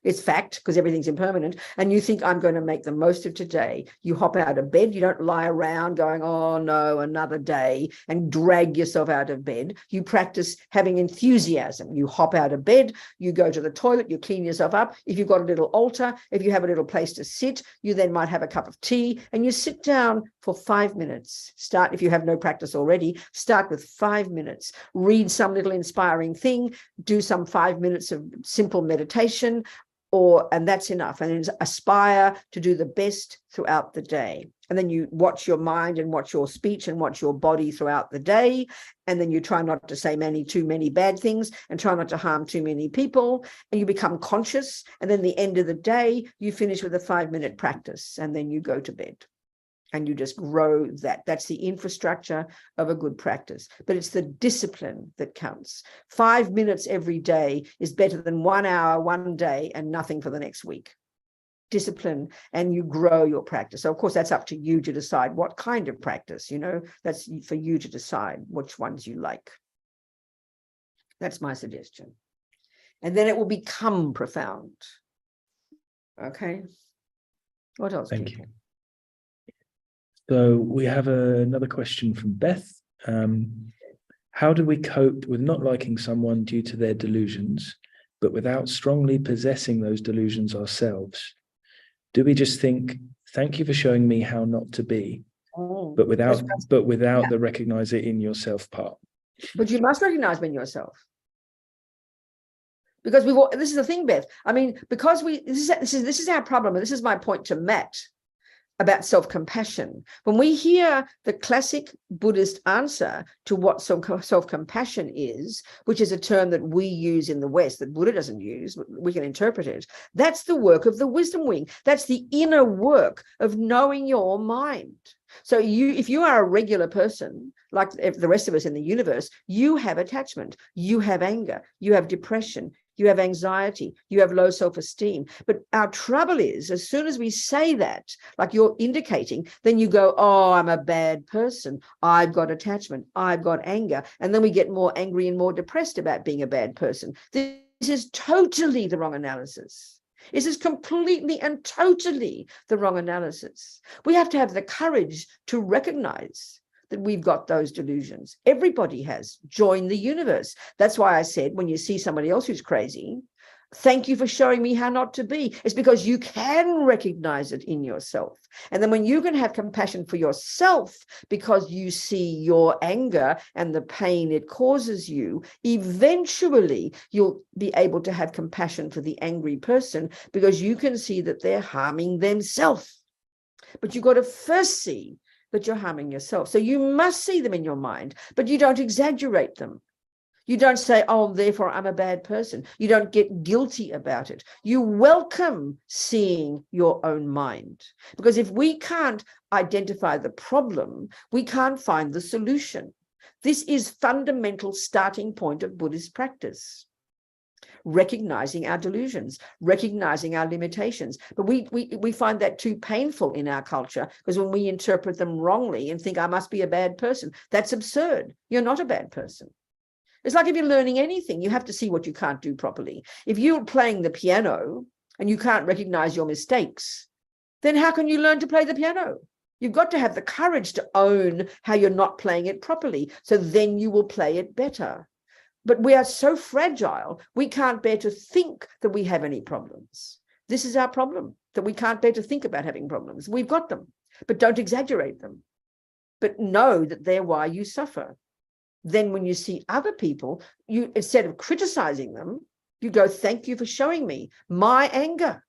[SPEAKER 2] It's fact, because everything's impermanent. And you think, I'm going to make the most of today. You hop out of bed. You don't lie around going, oh no, another day, and drag yourself out of bed. You practice having enthusiasm. You hop out of bed, you go to the toilet, you clean yourself up. If you've got a little altar, if you have a little place to sit, you then might have a cup of tea and you sit down for 5 minutes. Start, if you have no practice already, start with 5 minutes. Read some little inspiring thing, do some 5 minutes of simple meditation, and that's enough. And then aspire to do the best throughout the day. And then you watch your mind and watch your speech and watch your body throughout the day. And then you try not to say too many bad things and try not to harm too many people. And you become conscious. And then the end of the day, you finish with a 5-minute practice and then you go to bed. And you just grow that. That's the infrastructure of a good practice. But it's the discipline that counts. 5 minutes every day is better than 1 hour, one day, and nothing for the next week. Discipline, and you grow your practice. So, of course, that's up to you to decide what kind of practice, that's for you to decide which ones you like. That's my suggestion. And then it will become profound. Okay. What else?
[SPEAKER 3] Thank you. So we have another question from Beth. How do we cope with not liking someone due to their delusions, but without strongly possessing those delusions ourselves? Do we just think, thank you for showing me how not to be, but without the recognize it in yourself part?
[SPEAKER 2] But you must recognize it in yourself. Because this is the thing, Beth. I mean, because this is our problem, and this is my point to Matt about self-compassion. When we hear the classic Buddhist answer to what self-compassion is, which is a term that we use in the West, that Buddha doesn't use, but we can interpret it, that's the work of the wisdom wing. That's the inner work of knowing your mind. So if you are a regular person, like the rest of us in the universe, you have attachment, you have anger, you have depression, you have anxiety, you have low self-esteem. But our trouble is, as soon as we say that, like you're indicating, then you go, oh, I'm a bad person. I've got attachment. I've got anger. And then we get more angry and more depressed about being a bad person. This is totally the wrong analysis. This is completely and totally the wrong analysis. We have to have the courage to recognize that we've got those delusions. Everybody has. Join the universe. That's why I said, when you see somebody else who's crazy, thank you for showing me how not to be. It's because you can recognize it in yourself. And then when you can have compassion for yourself because you see your anger and the pain it causes you, eventually you'll be able to have compassion for the angry person because you can see that they're harming themselves. But you've got to first see that you're harming yourself. So you must see them in your mind, but you don't exaggerate them. You don't say, oh, therefore I'm a bad person. You don't get guilty about it. You welcome seeing your own mind. Because if we can't identify the problem, we can't find the solution. This is fundamental starting point of Buddhist practice. Recognizing our delusions, recognizing our limitations. But we find that too painful in our culture because when we interpret them wrongly and think I must be a bad person, that's absurd. You're not a bad person. It's like if you're learning anything, you have to see what you can't do properly. If you're playing the piano and you can't recognize your mistakes, then how can you learn to play the piano? You've got to have the courage to own how you're not playing it properly. So then you will play it better. But we are so fragile, we can't bear to think that we have any problems. This is our problem, that we can't bear to think about having problems. We've got them, but don't exaggerate them. But know that they're why you suffer. Then when you see other people, you, instead of criticizing them, you go, thank you for showing me my anger,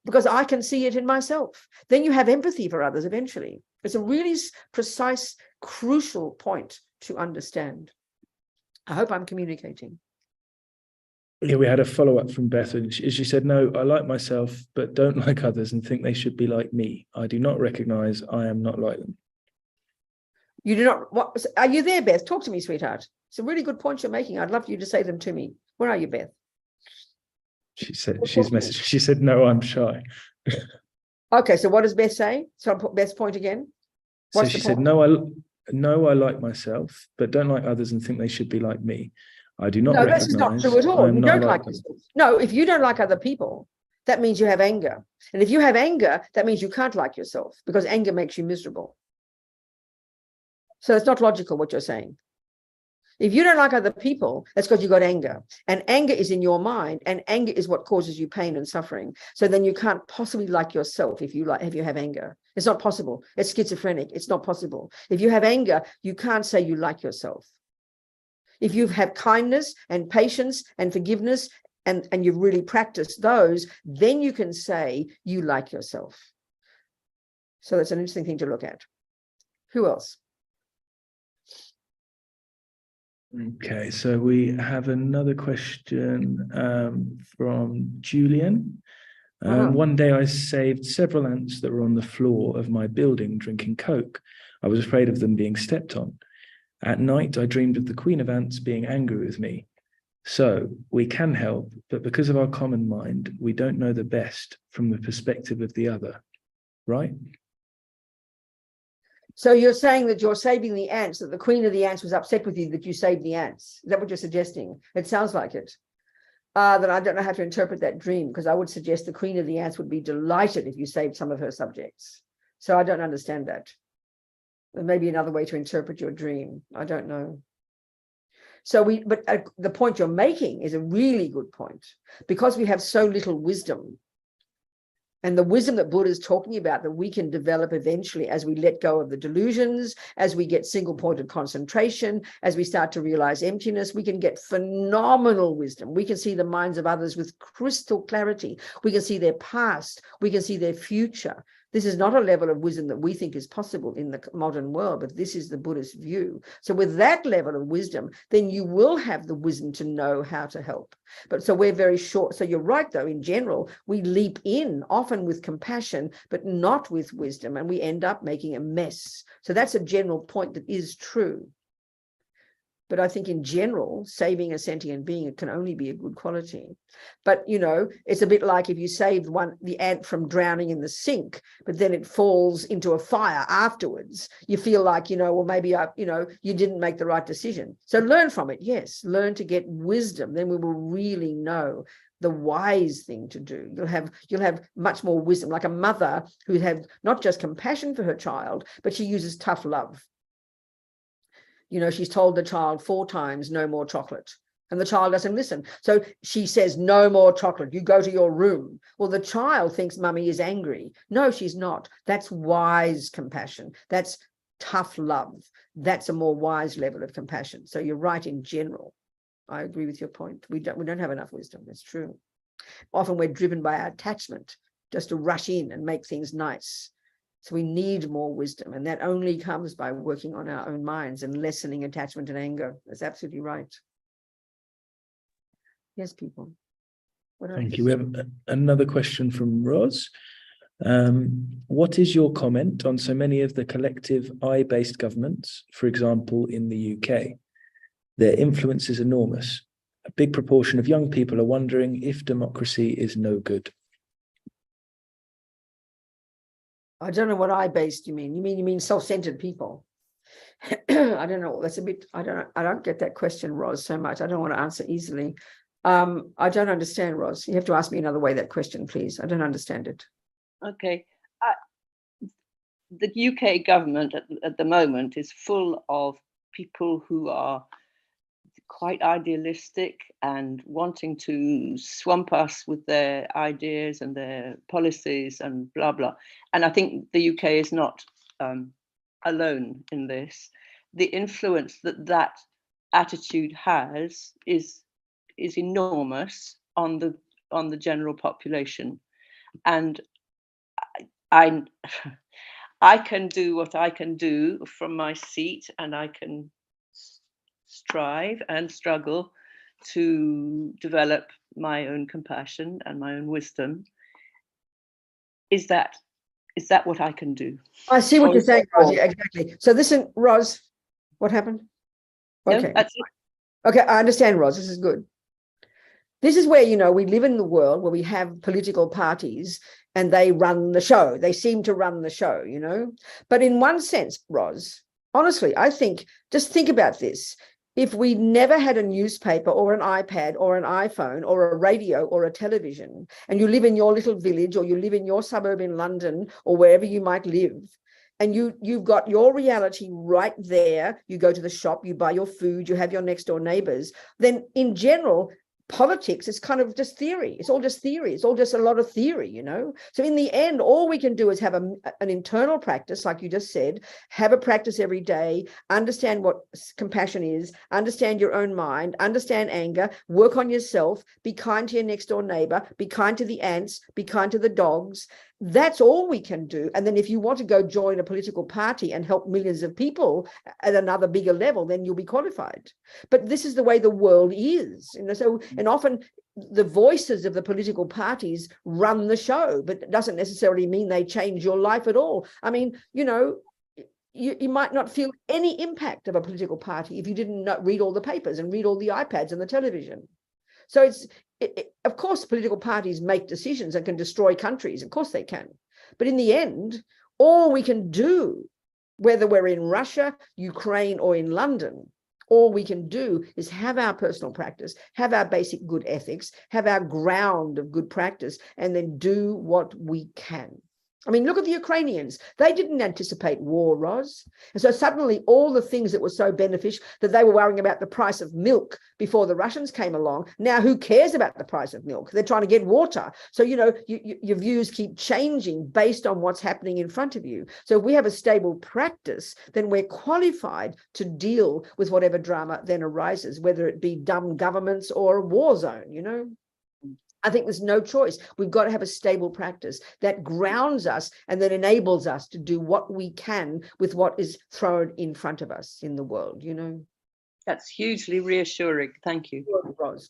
[SPEAKER 2] because I can see it in myself. Then you have empathy for others eventually. It's a really precise, crucial point to understand. I hope I'm communicating.
[SPEAKER 3] Yeah, we had a follow-up from Beth, and she said, no, I like myself, but don't like others and think they should be like me. I do not recognize I am not like them.
[SPEAKER 2] You do not, what, are you there, Beth? Talk to me, sweetheart. It's a really good point you're making. I'd love you to say them to me. Where are you, Beth?
[SPEAKER 3] She said, she's messaged, she said, no, I'm shy.
[SPEAKER 2] Okay, so what does Beth say? So I'll put Beth's point again.
[SPEAKER 3] So she said, no, I like myself, but don't like others and think they should be like me. I do not recognize.
[SPEAKER 2] No, this is not true at all. You don't like yourself. No, if you don't like other people, that means you have anger. And if you have anger, that means you can't like yourself, because anger makes you miserable. So it's not logical what you're saying. If you don't like other people, that's because you've got anger. And anger is in your mind, and anger is what causes you pain and suffering. So then you can't possibly like yourself if you have anger. It's not possible. It's schizophrenic. It's not possible. If you have anger, you can't say you like yourself. If you have kindness and patience and forgiveness, and you've really practiced those, then you can say you like yourself. So that's an interesting thing to look at. Who else?
[SPEAKER 3] Okay, so we have another question from Julian. One day I saved several ants that were on the floor of my building drinking Coke. I was afraid of them being stepped on. At night, I dreamed of the Queen of Ants being angry with me. So we can help, but because of our common mind, we don't know the best from the perspective of the other, right?
[SPEAKER 2] So you're saying that you're saving the ants, that the Queen of the Ants was upset with you that you saved the ants. Is that what you're suggesting? It sounds like it. Then I don't know how to interpret that dream, because I would suggest the Queen of the Ants would be delighted if you saved some of her subjects. So I don't understand that. There may be another way to interpret your dream. I don't know. So but the point you're making is a really good point, because we have so little wisdom. And the wisdom that Buddha is talking about, that we can develop eventually as we let go of the delusions, as we get single-pointed concentration, as we start to realize emptiness, we can get phenomenal wisdom. We can see the minds of others with crystal clarity. We can see their past. We can see their future. This is not a level of wisdom that we think is possible in the modern world, but this is the Buddhist view. So with that level of wisdom, then you will have the wisdom to know how to help. But so we're very short. So you're right, though, in general, we leap in often with compassion, but not with wisdom, and we end up making a mess. So that's a general point that is true. But I think in general, saving a sentient being can only be a good quality. But, you know, it's a bit like if you save the ant from drowning in the sink, but then it falls into a fire afterwards, you feel like, you know, well, maybe, you didn't make the right decision. So learn from it. Yes, learn to get wisdom. Then we will really know the wise thing to do. You'll have much more wisdom, like a mother who has not just compassion for her child, but she uses tough love. You know, she's told the child 4 times, no more chocolate. And the child doesn't listen. So she says, no more chocolate. You go to your room. Well, the child thinks mummy is angry. No, she's not. That's wise compassion. That's tough love. That's a more wise level of compassion. So you're right in general. I agree with your point. We don't have enough wisdom. That's true. Often we're driven by our attachment just to rush in and make things nice. So we need more wisdom, and that only comes by working on our own minds and lessening attachment and anger. That's absolutely right. Yes, people.
[SPEAKER 3] Thank you. We have another question from Roz. What is your comment on so many of the collective I-based governments, for example, in the UK? Their influence is enormous. A big proportion of young people are wondering if democracy is no good.
[SPEAKER 2] I don't know what I-based you mean. You mean self-centered people? I don't know. That's a bit, I don't get that question, Roz, so much. I don't want to answer easily. I don't understand, Roz. You have to ask me another way that question, please. I don't understand it.
[SPEAKER 6] Okay. The UK government at the moment is full of people who are quite idealistic and wanting to swamp us with their ideas and their policies and blah, blah. And I think the UK is not alone in this. The influence that that attitude has is enormous on the general population. And I can do what I can do from my seat, and I can strive and struggle to develop my own compassion and my own wisdom. Is that what I can do?
[SPEAKER 2] I see what
[SPEAKER 6] Or
[SPEAKER 2] you're
[SPEAKER 6] is that
[SPEAKER 2] saying, Ros.
[SPEAKER 6] all?
[SPEAKER 2] Yeah, exactly. So listen, Ros, what happened?
[SPEAKER 6] No,
[SPEAKER 2] Okay.
[SPEAKER 6] that's it.
[SPEAKER 2] Okay, I understand, Ros. This is good. This is where, you know, we live in the world where we have political parties and they run the show. They seem to run the show, you know. But in one sense, Ros, honestly, I think, just think about this. If we never had a newspaper or an iPad or an iPhone or a radio or a television, and you live in your little village or you live in your suburb in London or wherever you might live, and you've got your reality right there, you go to the shop, you buy your food, you have your next door neighbors, then in general, politics is kind of just theory. It's all just theory. It's all just a lot of theory, you know. So in the end, all we can do is have an internal practice, like you just said, have a practice every day, understand what compassion is, understand your own mind, understand anger, work on yourself, be kind to your next door neighbor, be kind to the ants, be kind to the dogs. That's all we can do. And then if you want to go join a political party and help millions of people at another bigger level, then you'll be qualified. But this is the way the world is, you know. So, and often the voices of the political parties run the show, but it doesn't necessarily mean they change your life at all. I mean, you know, you might not feel any impact of a political party if you didn't read all the papers and read all the iPads and the television. So of course, political parties make decisions and can destroy countries. Of course they can. But in the end, all we can do, whether we're in Russia, Ukraine, or in London, all we can do is have our personal practice, have our basic good ethics, have our ground of good practice, and then do what we can. I mean, look at the Ukrainians. They didn't anticipate war, Ros. And so suddenly all the things that were so beneficial, that they were worrying about the price of milk before the Russians came along. Now, who cares about the price of milk? They're trying to get water. So, you know, your views keep changing based on what's happening in front of you. So if we have a stable practice, then we're qualified to deal with whatever drama then arises, whether it be dumb governments or a war zone, you know. I think there's no choice. We've got to have a stable practice that grounds us and that enables us to do what we can with what is thrown in front of us in the world, you know.
[SPEAKER 6] That's hugely reassuring. Thank you.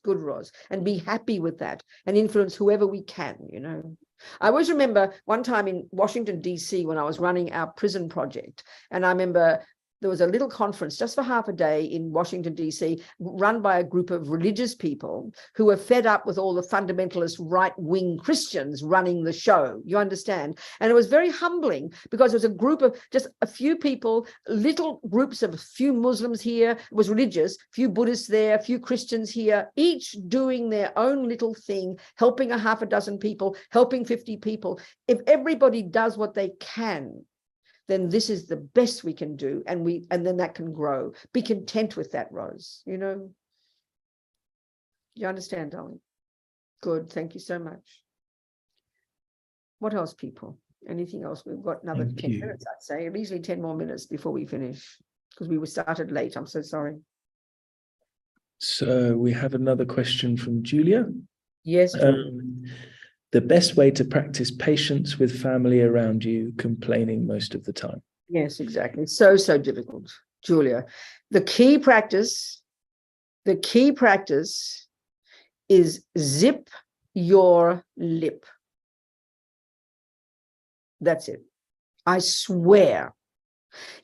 [SPEAKER 2] Good, Ros. And be happy with that and influence whoever we can, you know. I always remember one time in Washington, D.C., when I was running our prison project, and I remember there was a little conference just for half a day in Washington, D.C., run by a group of religious people who were fed up with all the fundamentalist right-wing Christians running the show. You understand? And it was very humbling because it was a group of just a few people, little groups of a few Muslims here, it was religious, few Buddhists there, a few Christians here, each doing their own little thing, helping a half a dozen people, helping 50 people. If everybody does what they can, then this is the best we can do, and then that can grow. Be content with that, Ros, you know. You understand, darling? Good, thank you so much. What else, people? Anything else? We've got another 10 minutes, I'd say, easily 10 more minutes before we finish, because we started late. I'm so sorry.
[SPEAKER 3] So we have another question from Julia.
[SPEAKER 2] Yes.
[SPEAKER 3] The best way to practice patience with family around you complaining most of the time.
[SPEAKER 2] Yes, exactly. So difficult, Julia. The key practice is zip your lip. That's it. I swear.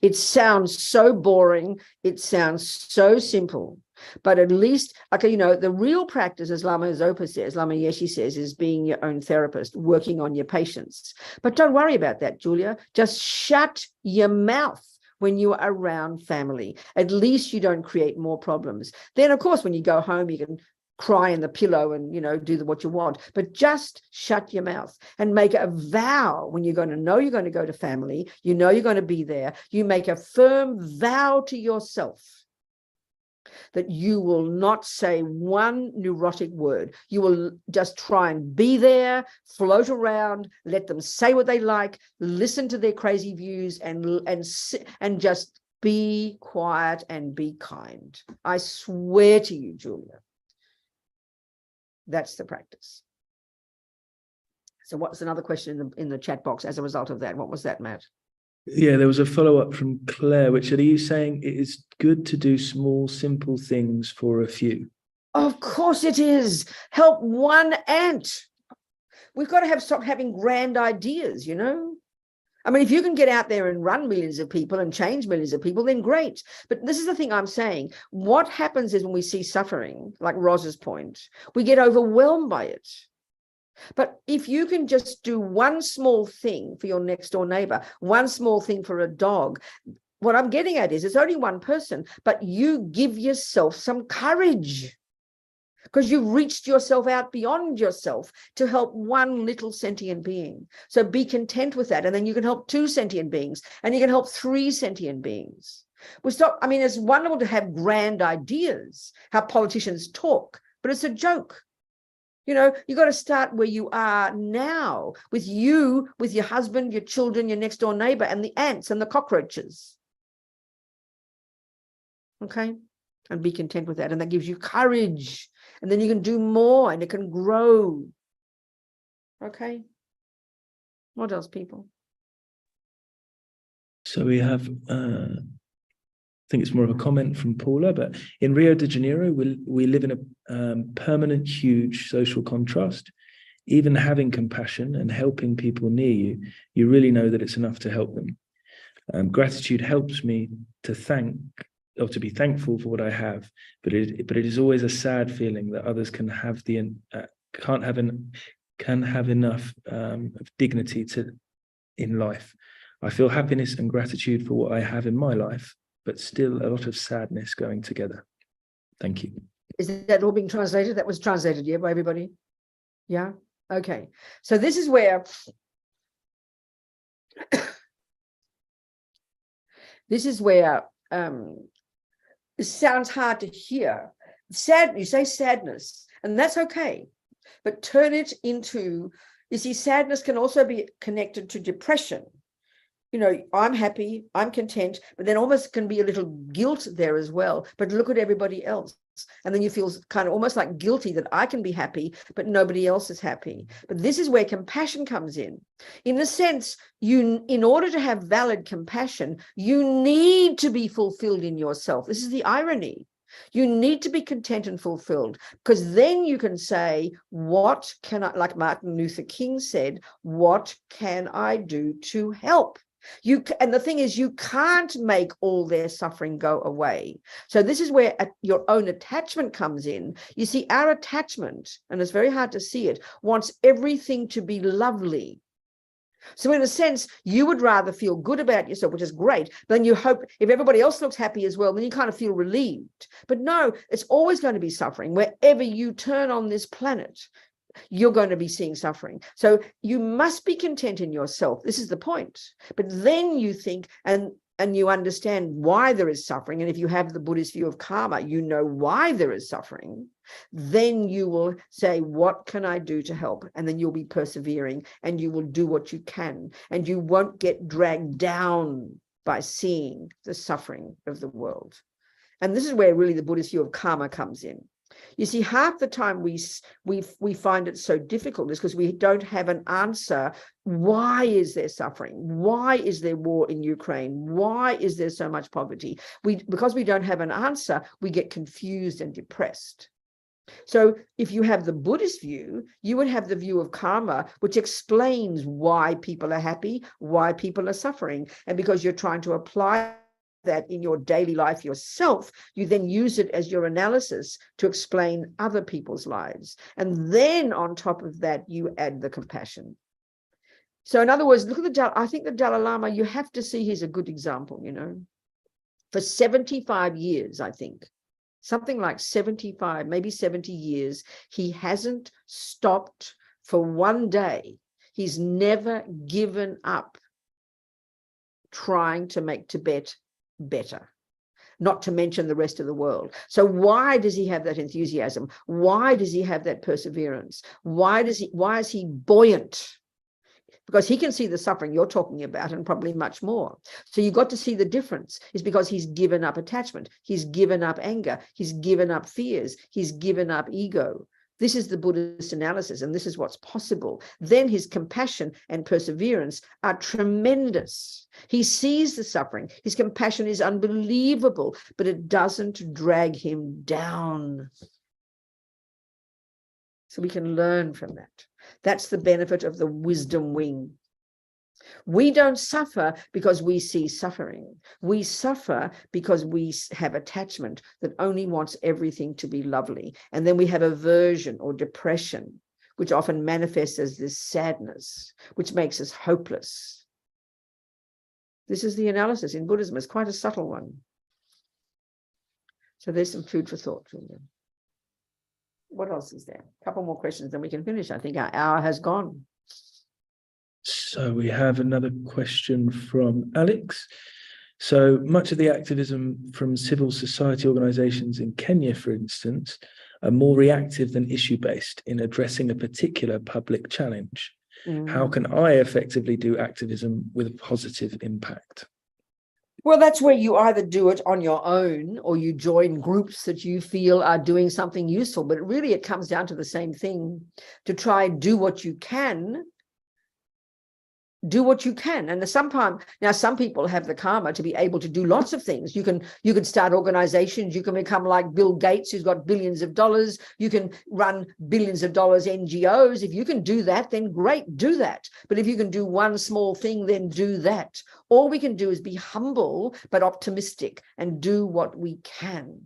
[SPEAKER 2] It sounds so boring. It sounds so simple. But at least, okay, you know, the real practice, as Lama Zopa says, Lama Yeshe says, is being your own therapist, working on your patience. But don't worry about that, Julia. Just shut your mouth when you are around family. At least you don't create more problems. Then, of course, when you go home, you can cry in the pillow and, you know, do what you want. But just shut your mouth and make a vow when you're going to know you're going to go to family, you know you're going to be there. You make a firm vow to yourself that you will not say one neurotic word. You will just try and be there, float around, let them say what they like, listen to their crazy views, and just be quiet and be kind. I swear to you, Julia, that's the practice. So what's another question in the chat box as a result of that? What was that, Matt?
[SPEAKER 3] Yeah, there was a follow-up from Claire, which are you saying it is good to do small, simple things for a few?
[SPEAKER 2] Of course it is. Help one ant. We've got to stop having grand ideas, you know? I mean, if you can get out there and run millions of people and change millions of people, then great. But this is the thing I'm saying. What happens is when we see suffering, like Roz's point, we get overwhelmed by it. But if you can just do one small thing for your next door neighbor, one small thing for a dog, what I'm getting at is it's only one person, but you give yourself some courage because you've reached yourself out beyond yourself to help one little sentient being. So be content with that. And then you can help 2 sentient beings, and you can help 3 sentient beings. I mean, it's wonderful to have grand ideas, how politicians talk, but it's a joke. You know, you got to start where you are now, with you, with your husband, your children, your next door neighbor, and the ants and the cockroaches. Okay? And be content with that. And that gives you courage. And then you can do more and it can grow. Okay? What else, people?
[SPEAKER 3] So we have, I think it's more of a comment from Paula, but in Rio de Janeiro, we live in a permanent, huge social contrast. Even having compassion and helping people near you, you really know that it's enough to help them. Gratitude helps me to be thankful for what I have, but it is always a sad feeling that others can have enough of dignity in life. I feel happiness and gratitude for what I have in my life, but still a lot of sadness going together. Thank you.
[SPEAKER 2] Is that all being translated? That was translated, yeah, by everybody? Yeah? Okay. So this is where it sounds hard to hear. You say sadness, and that's okay, but turn it into, you see, sadness can also be connected to depression. You know, I'm happy, I'm content, but then almost can be a little guilt there as well. But look at everybody else. And then you feel kind of almost like guilty that I can be happy, but nobody else is happy. But this is where compassion comes in. In a sense, in order to have valid compassion, you need to be fulfilled in yourself. This is the irony. You need to be content and fulfilled, because then you can say, what can I, like Martin Luther King said, what can I do to help? And the thing is, you can't make all their suffering go away. So this is where your own attachment comes in. You see, our attachment, and it's very hard to see it, wants everything to be lovely. So in a sense, you would rather feel good about yourself, which is great. But then you hope if everybody else looks happy as well, then you kind of feel relieved. But no, it's always going to be suffering. Wherever you turn on this planet, you're going to be seeing suffering. So you must be content in yourself. This is the point. But then you think and you understand why there is suffering. And if you have the Buddhist view of karma, you know why there is suffering. Then you will say, what can I do to help? And then you'll be persevering and you will do what you can. And you won't get dragged down by seeing the suffering of the world. And this is where really the Buddhist view of karma comes in. You see, half the time we find it so difficult is because we don't have an answer. Why is there suffering? Why is there war in Ukraine? Why is there so much poverty? Because we don't have an answer, we get confused and depressed. So if you have the Buddhist view, you would have the view of karma, which explains why people are happy, why people are suffering. And because you're trying to apply that in your daily life yourself, you then use it as your analysis to explain other people's lives. And then on top of that, you add the compassion. So in other words, look at I think the Dalai Lama, you have to see he's a good example, you know. For 75 years, I think, something like 75, maybe 70 years, he hasn't stopped for one day. He's never given up trying to make Tibet better. not to mention the rest of the world. So why does he have that enthusiasm? Why does he have that perseverance? Why is he buoyant? Because he can see the suffering you're talking about and probably much more. So you've got to see the difference. It's because he's given up attachment. He's given up anger. He's given up fears. He's given up ego. This is the Buddhist analysis, and this is what's possible. Then his compassion and perseverance are tremendous. He sees the suffering. His compassion is unbelievable, but it doesn't drag him down. So we can learn from that. That's the benefit of the wisdom wing. We don't suffer because we see suffering. We suffer because we have attachment that only wants everything to be lovely. And then we have aversion or depression, which often manifests as this sadness, which makes us hopeless. This is the analysis in Buddhism. It's quite a subtle one. So there's some food for thought for you. What else is there? A couple more questions, then we can finish. I think our hour has gone.
[SPEAKER 3] So we have another question from Alex. So much of the activism from civil society organizations in Kenya, for instance, are more reactive than issue-based in addressing a particular public challenge. How can I effectively do activism with a positive impact?
[SPEAKER 2] Well, that's where you either do it on your own or you join groups that you feel are doing something useful. But really, it comes down to the same thing, to try and do what you can. Do what you can. And now some people have the karma to be able to do lots of things. You can start organizations. You can become like Bill Gates, who's got billions of dollars. You can run billions of dollars NGOs. If you can do that, then great, do that. But if you can do one small thing, then do that. All we can do is be humble but optimistic and do what we can.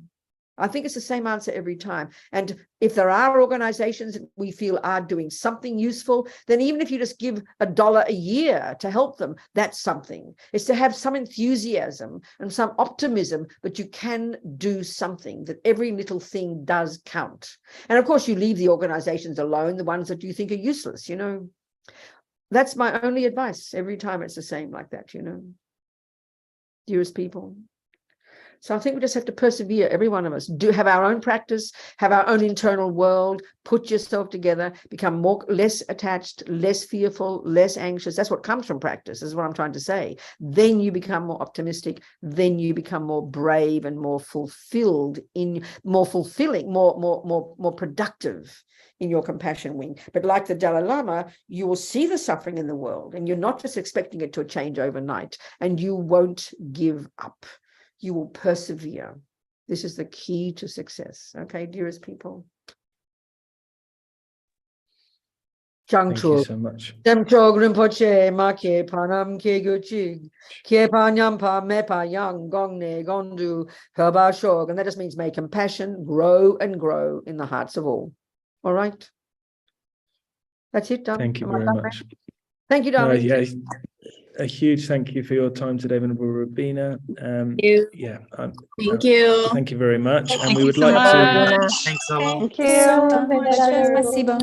[SPEAKER 2] I think it's the same answer every time. And if there are organizations that we feel are doing something useful, then even if you just give $1 a year to help them, that's something. It's to have some enthusiasm and some optimism, but you can do something, that every little thing does count. And of course, you leave the organizations alone, the ones that you think are useless, you know. That's my only advice. Every time it's the same like that, you know. Dearest people. So I think we just have to persevere, every one of us. Do have our own practice, have our own internal world, put yourself together, become less attached, less fearful, less anxious. That's what comes from practice, is what I'm trying to say. Then you become more optimistic, then you become more brave and more fulfilled, more fulfilling, more productive in your compassion wing. But like the Dalai Lama, you will see the suffering in the world, and you're not just expecting it to change overnight, and you won't give up. You will persevere. This is the key to success. Okay, dearest people.
[SPEAKER 3] Thank you so much.
[SPEAKER 2] And that just means may compassion grow and grow in the hearts of all. All right. That's it, done.
[SPEAKER 3] Thank you very much.
[SPEAKER 2] Thank you, darling.
[SPEAKER 3] Yeah, a huge thank you for your time today, Venerable Robina.
[SPEAKER 1] Thank you.
[SPEAKER 3] Yeah,
[SPEAKER 1] Thank you.
[SPEAKER 3] Thank you very much.
[SPEAKER 1] Thank
[SPEAKER 3] and we
[SPEAKER 1] you
[SPEAKER 3] would
[SPEAKER 1] so
[SPEAKER 3] like to.
[SPEAKER 1] much.
[SPEAKER 7] Thanks a lot.
[SPEAKER 1] Thank you so much. Спасибо.